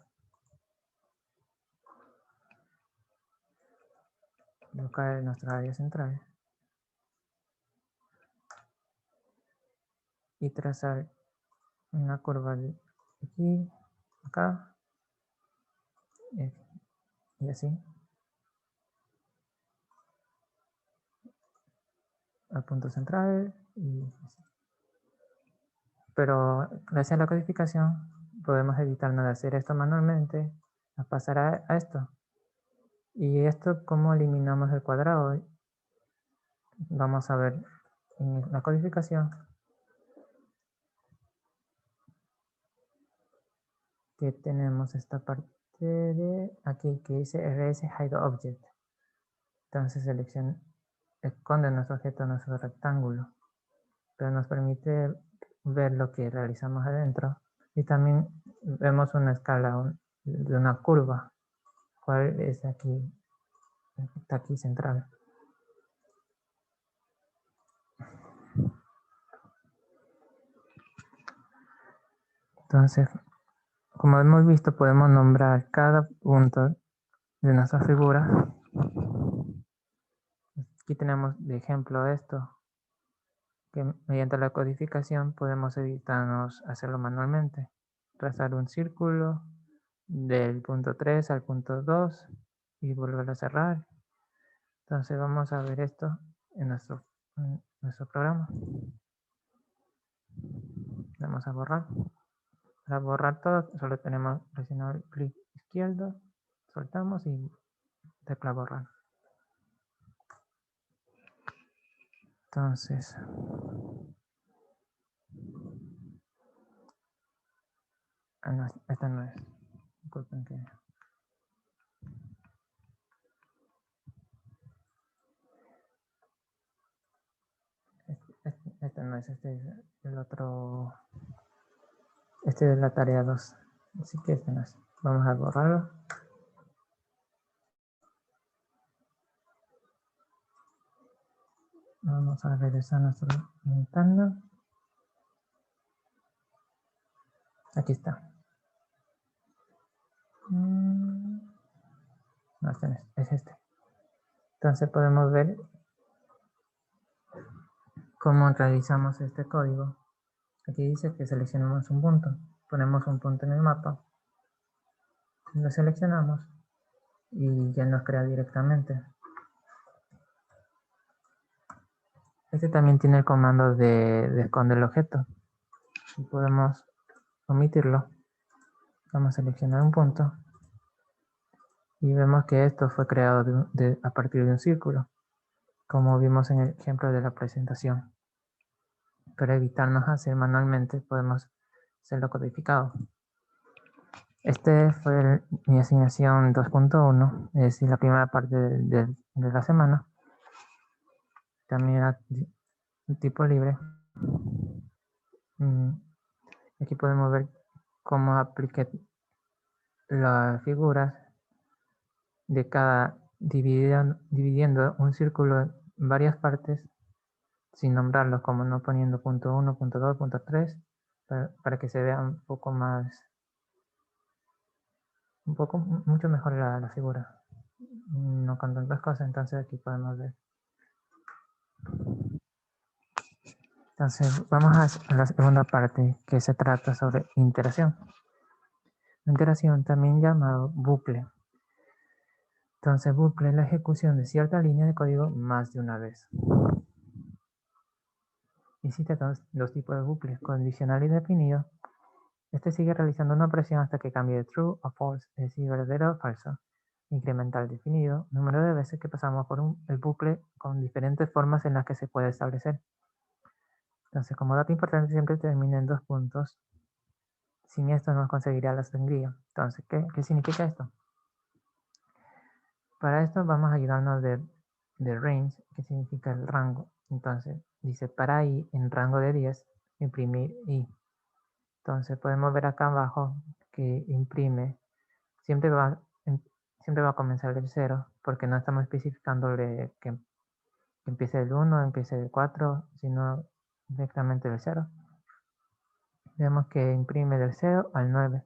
Speaker 1: Buscar nuestra área central. Y trazar una curva de aquí, acá. Y así. Al punto central. Y así. Pero gracias a la codificación podemos evitarnos de hacer esto manualmente, a pasar a esto. Y esto, ¿cómo eliminamos el cuadrado? Vamos a ver en la codificación que tenemos esta parte de aquí que dice rs hide object. Entonces esconde nuestro objeto, nuestro rectángulo, pero nos permite ver lo que realizamos adentro. Y también vemos una escala de una curva, cuál es aquí, está aquí central. Entonces, como hemos visto, podemos nombrar cada punto de nuestra figura. Aquí tenemos de ejemplo esto, que mediante la codificación podemos evitarnos hacerlo manualmente. Trazar un círculo del punto 3 al punto 2 y volver a cerrar. Entonces vamos a ver esto en nuestro programa. Vamos a borrar. Para borrar todo, solo tenemos presionar clic izquierdo, soltamos y tecla borrar. Entonces, no, esta no es. Disculpen que... Este no es, este es el otro. Este es la tarea 2. Así que este no es. Vamos a borrarlo. Vamos a regresar a nuestra ventana. Aquí está. No, este no es este. Entonces podemos ver cómo realizamos este código. Aquí dice que seleccionamos un punto. Ponemos un punto en el mapa. Lo seleccionamos y ya nos crea directamente. Este también tiene el comando de esconder el objeto. Y podemos omitirlo. Vamos a seleccionar un punto. Y vemos que esto fue creado a partir de un círculo, como vimos en el ejemplo de la presentación. Para evitarnos hacer manualmente, podemos hacerlo codificado. Este fue mi asignación 2.1, es decir, la primera parte de la semana. También era tipo libre. Aquí podemos ver cómo apliqué las figuras de cada, dividiendo un círculo en varias partes sin nombrarlos, como no poniendo punto 1, punto 2, punto 3, para que se vea un poco más, mucho mejor la figura, no con tantas cosas. Entonces aquí podemos ver. Entonces vamos a la segunda parte, que se trata sobre iteración. Iteración, también llamado bucle. Entonces bucle es la ejecución de cierta línea de código más de una vez. Existen dos tipos de bucles, condicional y definido. Este sigue realizando una operación hasta que cambie de true a false, es decir, verdadero o falso. Incremental definido, número de veces que pasamos por el bucle con diferentes formas en las que se puede establecer. Entonces, como dato importante, siempre termina en 2 puntos. Sin esto no conseguiría la sangría. Entonces, ¿qué significa esto? Para esto vamos a ayudarnos de range, que significa el rango. Entonces, dice para i en rango de 10, imprimir i. Entonces podemos ver acá abajo que imprime, siempre va a comenzar del 0, porque no estamos especificándole que empiece del 1, empiece del 4, sino directamente del 0. Vemos que imprime del 0 al 9.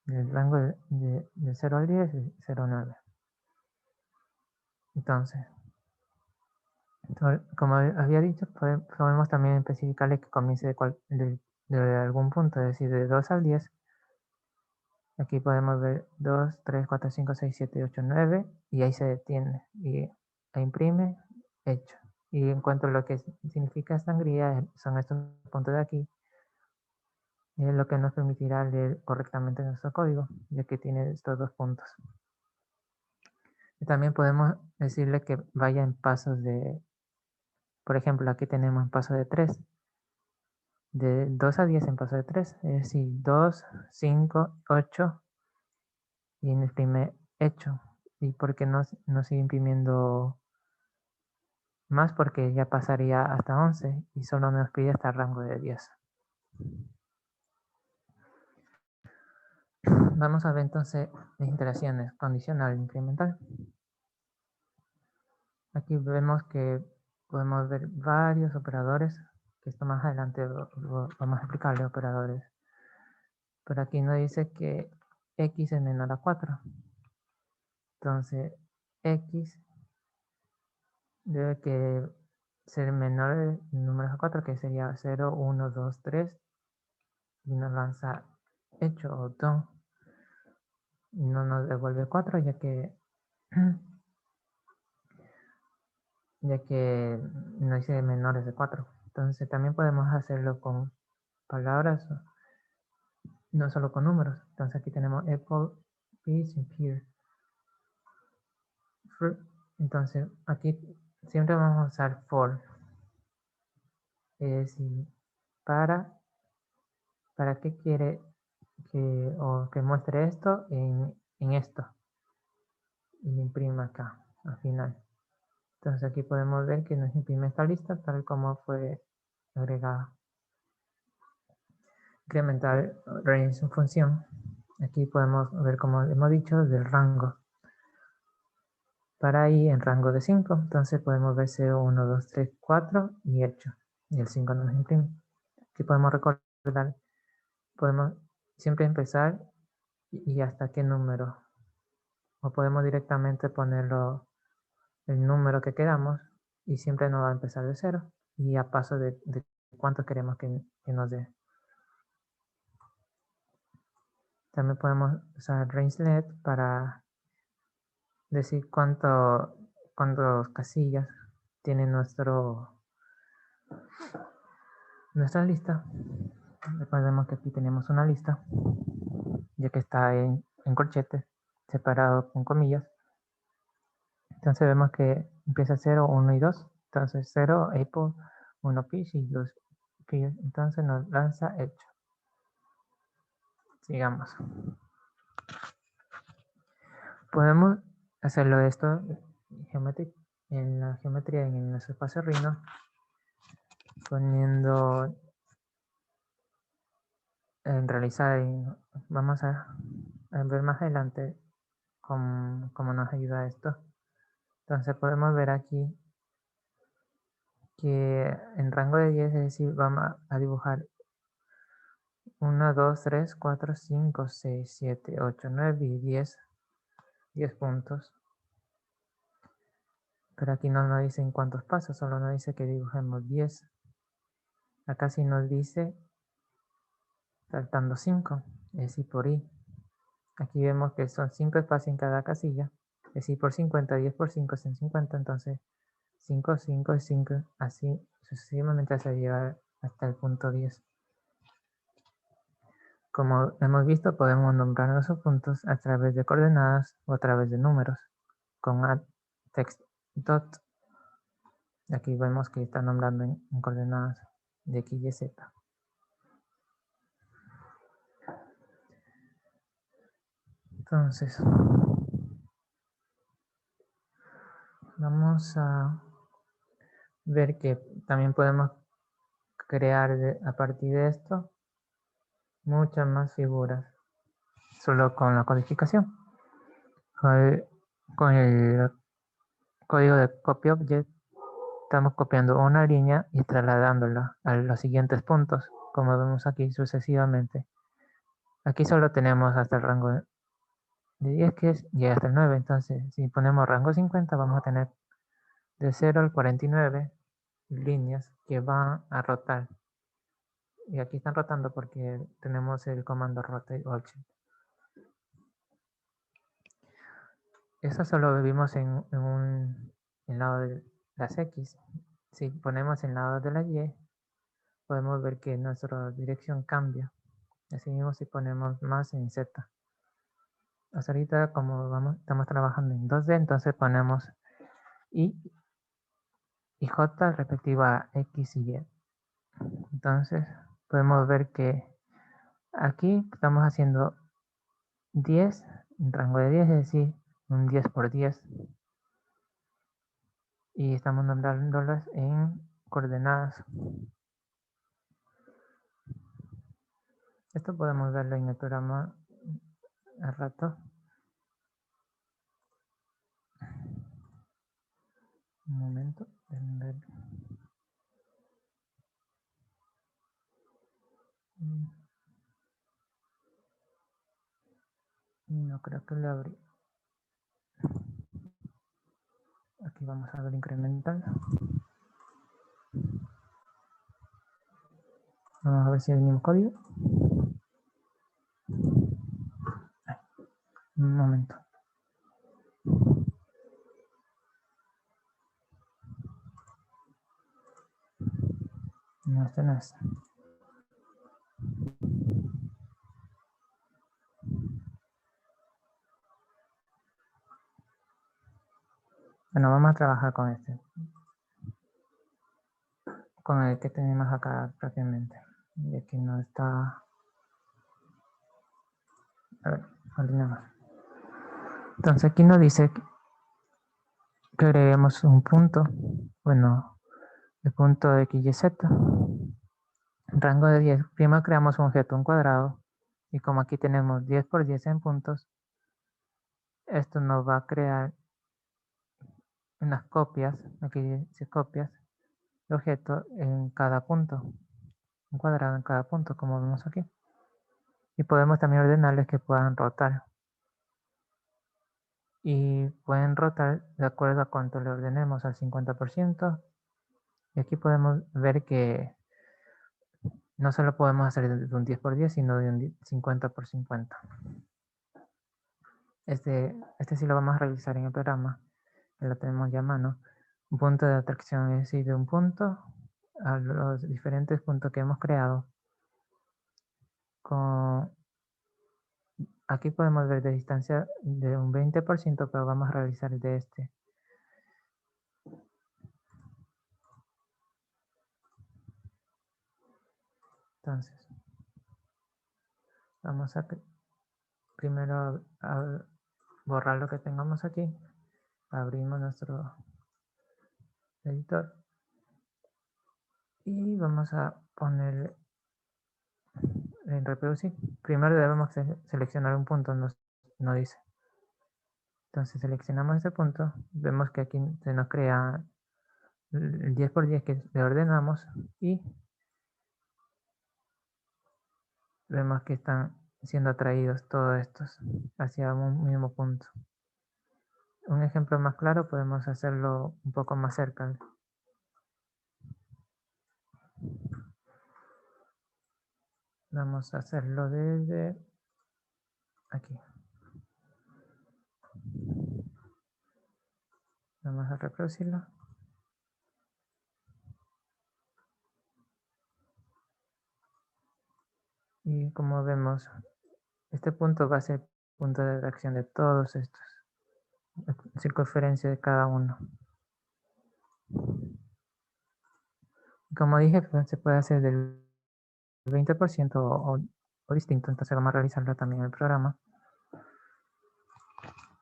Speaker 1: El rango del 0 al 10 es 0 a 9. Entonces, como había dicho, podemos también especificarle que comience de algún punto, es decir, de 2 al 10. Aquí podemos ver 2, 3, 4, 5, 6, 7, 8, 9 y ahí se detiene y imprime, hecho. Y en cuanto a lo que significa sangría, son estos puntos de aquí, es lo que nos permitirá leer correctamente nuestro código, ya que tiene estos 2 puntos. Y también podemos decirle que vaya en pasos de, por ejemplo, aquí tenemos paso de 3, de 2 a 10 en paso de 3, es decir, 2, 5, 8 y imprime hecho. ¿Y por qué no sigue imprimiendo más? Porque ya pasaría hasta 11 y solo nos pide hasta el rango de 10. Vamos a ver entonces las interacciones condicional e incremental. Aquí vemos que podemos ver varios operadores, que esto más adelante vamos a explicarle operadores. Pero aquí nos dice que x es menor a 4. Entonces x debe que ser menor del número a 4, que sería 0, 1, 2, 3, y nos lanza hecho o done. Y no nos devuelve 4, ya que no dice menores de 4. Entonces también podemos hacerlo con palabras, no solo con números. Entonces aquí tenemos apple, peace y pear. Entonces aquí siempre vamos a usar for. Es decir, ¿para qué quiere que muestre esto en esto? Y lo imprime acá, al final. Entonces aquí podemos ver que nos imprime esta lista tal como fue agregada. Incrementar range en función. Aquí podemos ver, como hemos dicho, del rango. Para i en rango de 5, entonces podemos ver 0, 1, 2, 3, 4 y 8. Y el 5 nos imprime. Aquí podemos recordar, podemos siempre empezar y hasta qué número. O podemos directamente ponerlo el número que queramos y siempre nos va a empezar de 0 y a paso de cuánto queremos que nos dé. También podemos usar rangelet para decir cuántas casillas tiene nuestra lista. Recordemos que aquí tenemos una lista, ya que está en corchetes, separado con comillas. Entonces vemos que empieza 0, 1 y 2. Entonces 0, Apple, 1 Fish y 2 Fish. Entonces nos lanza hecho. Sigamos. Podemos hacerlo esto en la geometría en nuestro espacio Rhino, poniendo en realizar, vamos a ver más adelante cómo nos ayuda esto. Entonces podemos ver aquí que en rango de 10, es decir, vamos a dibujar 1, 2, 3, 4, 5, 6, 7, 8, 9 y 10 puntos. Pero aquí no nos dicen cuántos pasos, solo nos dice que dibujemos 10. Acá sí nos dice saltando 5, es decir, por i. Aquí vemos que son 5 espacios en cada casilla, es decir, por 50, 10 por 5 son 50, entonces 5, 5 y 5, así sucesivamente hasta llegar hasta el punto 10. Como hemos visto, podemos nombrar nuestros puntos a través de coordenadas o a través de números con add text dot. Aquí vemos que está nombrando en coordenadas de x y z. Entonces, vamos a ver que también podemos crear a partir de esto muchas más figuras solo con la codificación. Con el código de copy object estamos copiando una línea y trasladándola a los siguientes puntos, como vemos aquí sucesivamente. Aquí solo tenemos hasta el rango de 10, que llega hasta el 9, entonces si ponemos rango 50 vamos a tener de 0 al 49 líneas que van a rotar. Y aquí están rotando porque tenemos el comando rotate object. Eso solo lo vimos en el lado de las X. Si ponemos en el lado de la Y, podemos ver que nuestra dirección cambia. Así mismo si ponemos más en Z. Hasta ahorita, como estamos trabajando en 2D, entonces ponemos Y y J respectiva a X y Y. Entonces, podemos ver que aquí estamos haciendo 10, en rango de 10, es decir, un 10 por 10. Y estamos nombrándolas en coordenadas. Esto podemos verlo en el programa al rato. Un momento. No creo que lo abrí. Aquí vamos a ver incremental. Vamos a ver si es el mismo código. Un momento. No, este no es. Bueno, vamos a trabajar con este. Con el que tenemos acá prácticamente. Y aquí no está. A ver, continuamos. Entonces aquí nos dice que agreguemos un punto. Bueno, el punto de X y Z. rango de 10, primero creamos un objeto, un cuadrado, y como aquí tenemos 10 por 10 en puntos, esto nos va a crear unas copias, aquí dice copias, de objeto en cada punto, un cuadrado en cada punto, como vemos aquí. Y podemos también ordenarles que puedan rotar. Y pueden rotar de acuerdo a cuánto le ordenemos, al 50%. Y aquí podemos ver que no solo podemos hacer de un 10 por 10, sino de un 50 por 50. Este sí lo vamos a realizar en el programa, que lo tenemos ya a mano. Un punto de atracción es decir, de un punto a los diferentes puntos que hemos creado. Aquí podemos ver de distancia de un 20%, pero vamos a realizar de este. Entonces, vamos a primero a borrar lo que tengamos aquí. Abrimos nuestro editor y vamos a poner en reproducir. Primero debemos seleccionar un punto, nos dice. Entonces seleccionamos ese punto, vemos que aquí se nos crea el 10 por 10 que le ordenamos y vemos que están siendo atraídos todos estos hacia un mismo punto. Un ejemplo más claro podemos hacerlo un poco más cerca. Vamos a hacerlo desde aquí. Vamos a reproducirlo. Y como vemos, este punto va a ser punto de atracción de todos estos. Circunferencia de cada uno. Como dije, pues, se puede hacer del 20% o distinto, entonces vamos a realizarlo también en el programa.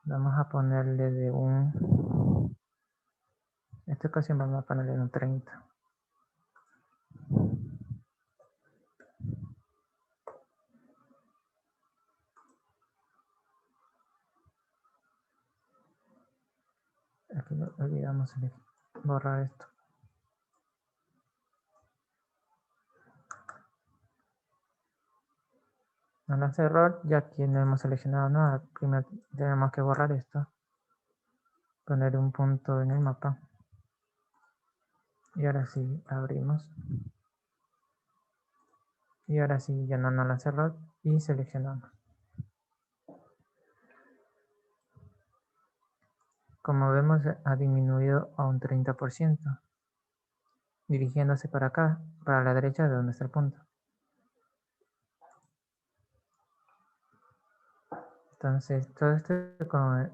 Speaker 1: Vamos a ponerle de un... En esta ocasión vamos a ponerle de un 30. Aquí olvidamos borrar esto. No nos hace error, ya aquí no hemos seleccionado nada. Primero tenemos que borrar esto. Poner un punto en el mapa. Y ahora sí, abrimos. Y ahora sí, ya no nos hace error y seleccionamos. Como vemos, ha disminuido a un 30%, dirigiéndose para acá, para la derecha de donde está el punto. Entonces, todo esto con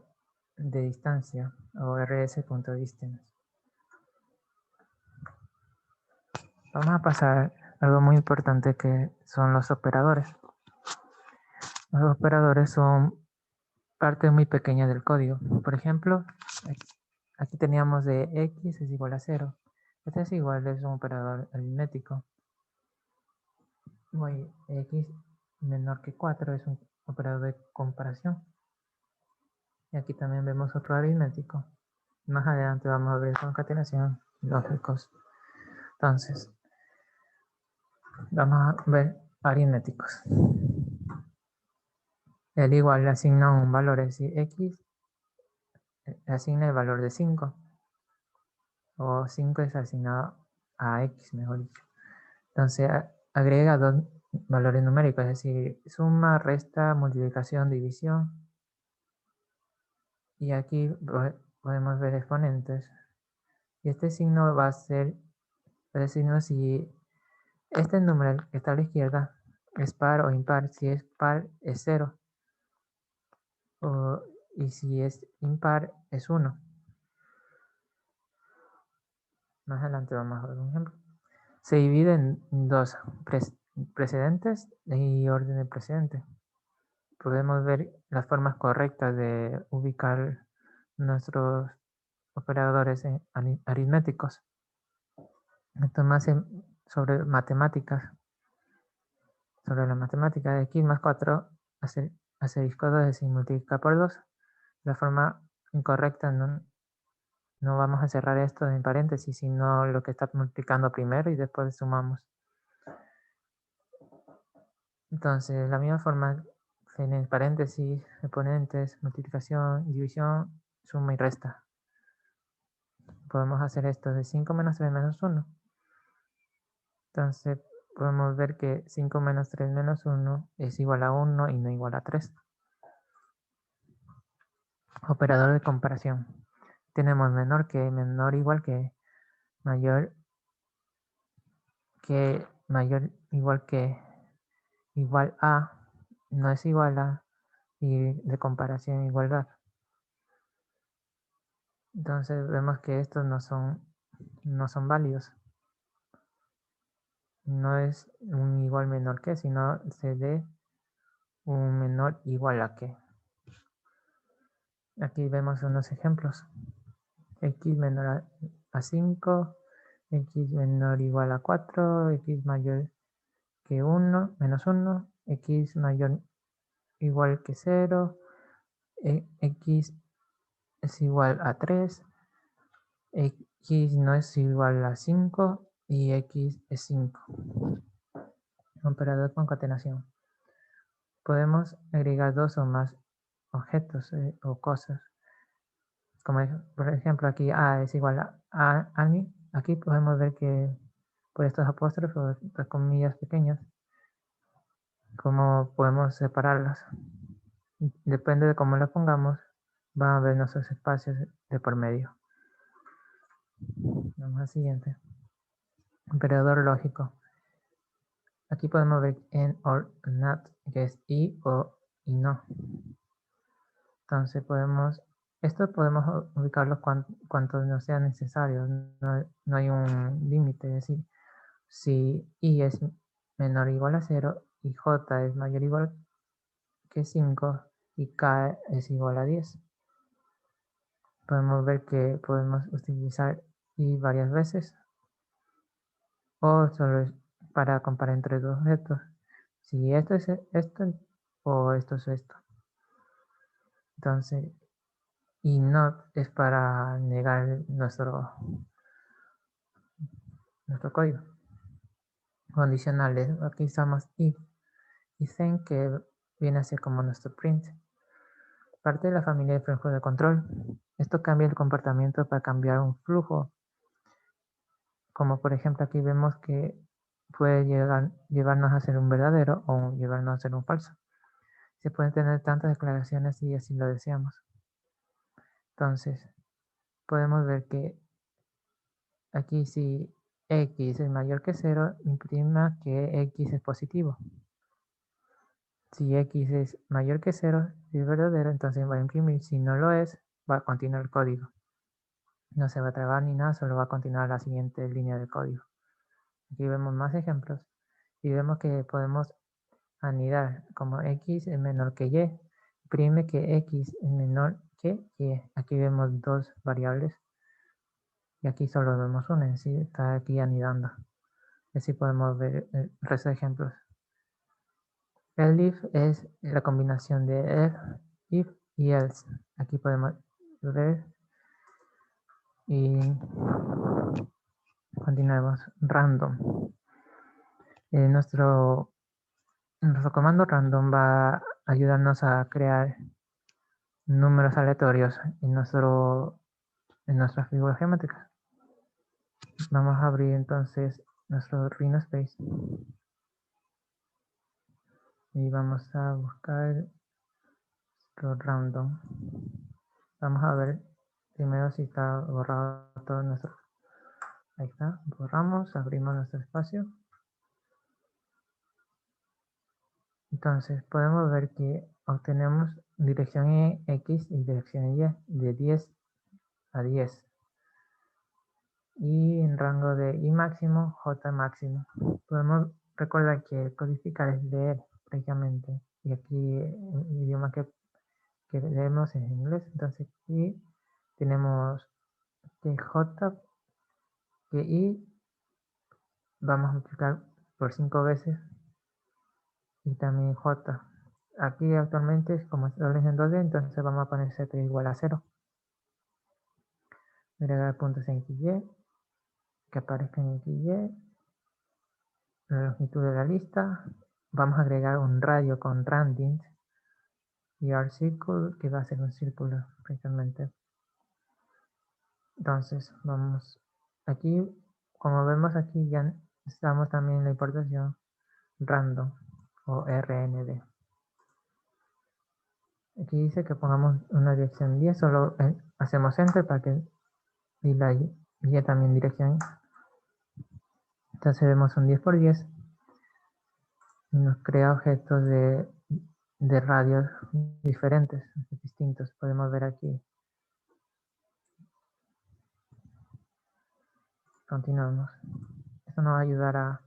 Speaker 1: de distancia, o rs.distance. Vamos a pasar a algo muy importante que son los operadores. Los operadores son parte muy pequeña del código. Por ejemplo, aquí teníamos de x es igual a 0. Este es igual, es un operador aritmético. X menor que 4 es un operador de comparación. Y aquí también vemos otro aritmético. Más adelante vamos a ver concatenación, lógicos. Entonces, vamos a ver aritméticos. El igual le asigna un valor, es decir, x le asigna el valor de 5. O 5 es asignado a x, mejor dicho. Entonces, agrega dos valores numéricos, es decir, suma, resta, multiplicación, división. Y aquí podemos ver exponentes. Y este signo va a ser el signo si este número que está a la izquierda es par o impar. Si es par es 0. Y si es impar es 1. Más adelante vamos a ver un ejemplo. Se divide en dos, precedentes y orden de precedente. Podemos ver las formas correctas de ubicar nuestros operadores aritméticos. Esto más sobre matemáticas. Sobre la matemática de x más 4, asterisco 2 es multiplicar por 2. La forma incorrecta no vamos a cerrar esto en paréntesis, sino lo que está multiplicando primero y después sumamos. Entonces, la misma forma, en paréntesis, exponentes, multiplicación, división, suma y resta. Podemos hacer esto de 5 menos 3 menos 1. Entonces, podemos ver que 5 menos 3 menos 1 es igual a 1 y no igual a 3. Operador de comparación. Tenemos menor que, menor igual que, mayor igual que, igual a, no es igual a, y de comparación igualdad. Entonces vemos que estos no son válidos. No es un igual menor que, sino se dé un menor igual a que. Aquí vemos unos ejemplos. X menor a 5, x menor igual a 4, x mayor que 1, menos 1, x mayor igual que 0, x es igual a 3, x no es igual a 5 y x es 5. Operador de concatenación. Podemos agregar dos o más objetos o cosas. Como por ejemplo aquí A es igual a Ani. Aquí podemos ver que por estos apóstrofos, estas comillas pequeñas, cómo podemos separarlas. Depende de cómo las pongamos, van a ver nuestros espacios de por medio. Vamos al siguiente. Operador lógico. Aquí podemos ver en or not, que es y o y no. Entonces esto podemos ubicarlos cuantos no sea necesario. No hay un límite. Es decir, si i es menor o igual a 0 y j es mayor o igual que 5 y k es igual a 10. Podemos ver que podemos utilizar y varias veces o solo es para comparar entre dos objetos. Si esto es esto o esto es esto. Entonces, y not es para negar nuestro código. Condicionales. Aquí usamos if y then, que viene a ser como nuestro print. Parte de la familia de flujo de control. Esto cambia el comportamiento para cambiar un flujo. Como por ejemplo aquí vemos que puede llevarnos a ser un verdadero o llevarnos a ser un falso. Se pueden tener tantas declaraciones si así lo deseamos. Entonces, podemos ver que aquí si x es mayor que 0, imprima que x es positivo. Si x es mayor que 0, si es verdadero, entonces va a imprimir. Si no lo es, va a continuar el código. No se va a trabar ni nada, solo va a continuar la siguiente línea de código. Aquí vemos más ejemplos y vemos que podemos anidar como x es menor que y. Imprime que x es menor que y. Aquí vemos dos variables y aquí solo vemos una, en sí está aquí anidando. Así podemos ver el resto de ejemplos. El if es la combinación de if y else. Aquí podemos ver y continuemos. Random. Nuestro comando random va a ayudarnos a crear números aleatorios en nuestras figuras geométricas. Vamos a abrir entonces nuestro Rhino Space y vamos a buscar nuestro random. Vamos a ver primero si está borrado todo nuestro. Ahí está, borramos, abrimos nuestro espacio. Entonces podemos ver que obtenemos dirección X y dirección Y de 10 a 10. Y en rango de I máximo, J máximo. Podemos recordar que codificar es leer prácticamente. Y aquí el idioma que leemos es inglés. Entonces aquí tenemos que J, que I vamos a multiplicar por 5 veces y también J. Aquí actualmente, como es en 2D, entonces vamos a poner Z igual a 0. Agregar puntos en XY, que aparezcan en XY, la longitud de la lista. Vamos a agregar un radio con randint y rcircle, que va a ser un círculo precisamente. Entonces, vamos aquí, como vemos aquí, ya estamos también en la importación random o RND. Aquí dice que pongamos una dirección 10, solo hacemos enter para que y la y también dirección. Entonces vemos un 10 por 10 y nos crea objetos de radios diferentes, distintos. Podemos ver aquí. Continuamos. Esto nos va a ayudar a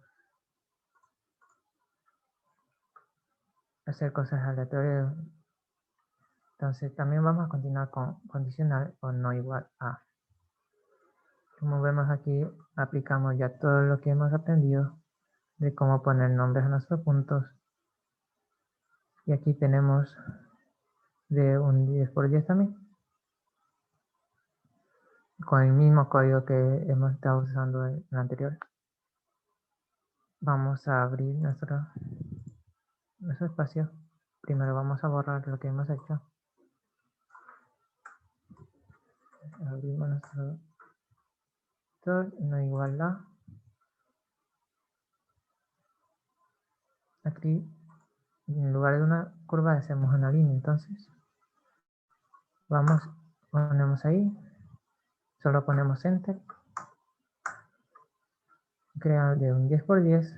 Speaker 1: hacer cosas aleatorias. Entonces también vamos a continuar con condicional o no igual a. Como vemos aquí, aplicamos ya todo lo que hemos aprendido de cómo poner nombres a nuestros puntos. Y aquí tenemos de un 10 por 10 también, con el mismo código que hemos estado usando en el anterior. Vamos a abrir nuestro espacio. Primero vamos a borrar lo que hemos hecho. Abrimos nuestro no igual a. Aquí, en lugar de una curva, hacemos una línea. Entonces, ponemos ahí. Solo ponemos enter. Crea de un 10 por 10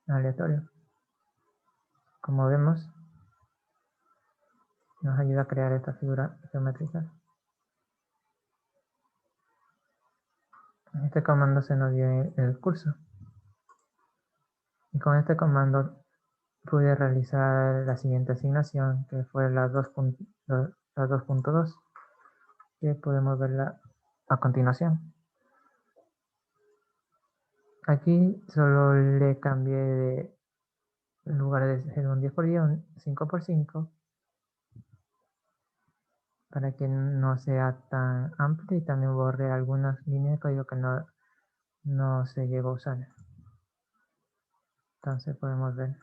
Speaker 1: aleatorio. Como vemos, nos ayuda a crear esta figura geométrica. Este comando se nos dio en el curso. Y con este comando pude realizar la siguiente asignación, que fue la 2.2, que podemos verla a continuación. Aquí solo le cambié de, en lugar de ser un 10 por 10, un 5 por 5, para que no sea tan amplio, y también borré algunas líneas de código que no se llegó a usar. Entonces podemos ver.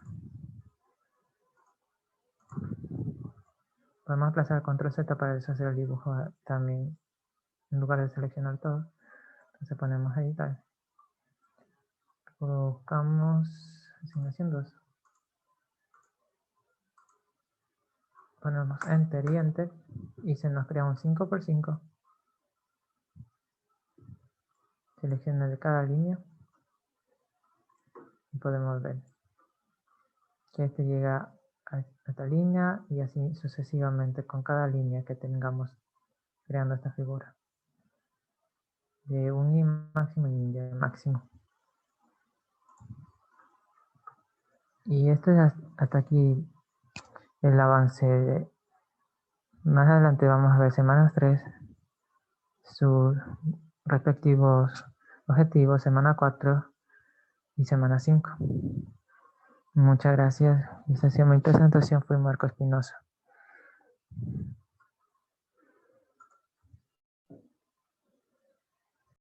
Speaker 1: Podemos aplazar control Z para deshacer el dibujo también, en lugar de seleccionar todo. Entonces ponemos editar. Buscamos asignación 2. Ponemos enter y enter y se nos crea un 5 por 5. Selecciona de cada línea y podemos ver que este llega a esta línea y así sucesivamente con cada línea que tengamos creando esta figura de un I máximo y un Y máximo. Y esto es hasta aquí el avance. Más adelante vamos a ver semanas 3, sus respectivos objetivos, semana 4 y semana 5. Muchas gracias. Esta ha sido mi presentación. Fui Marco Espinosa.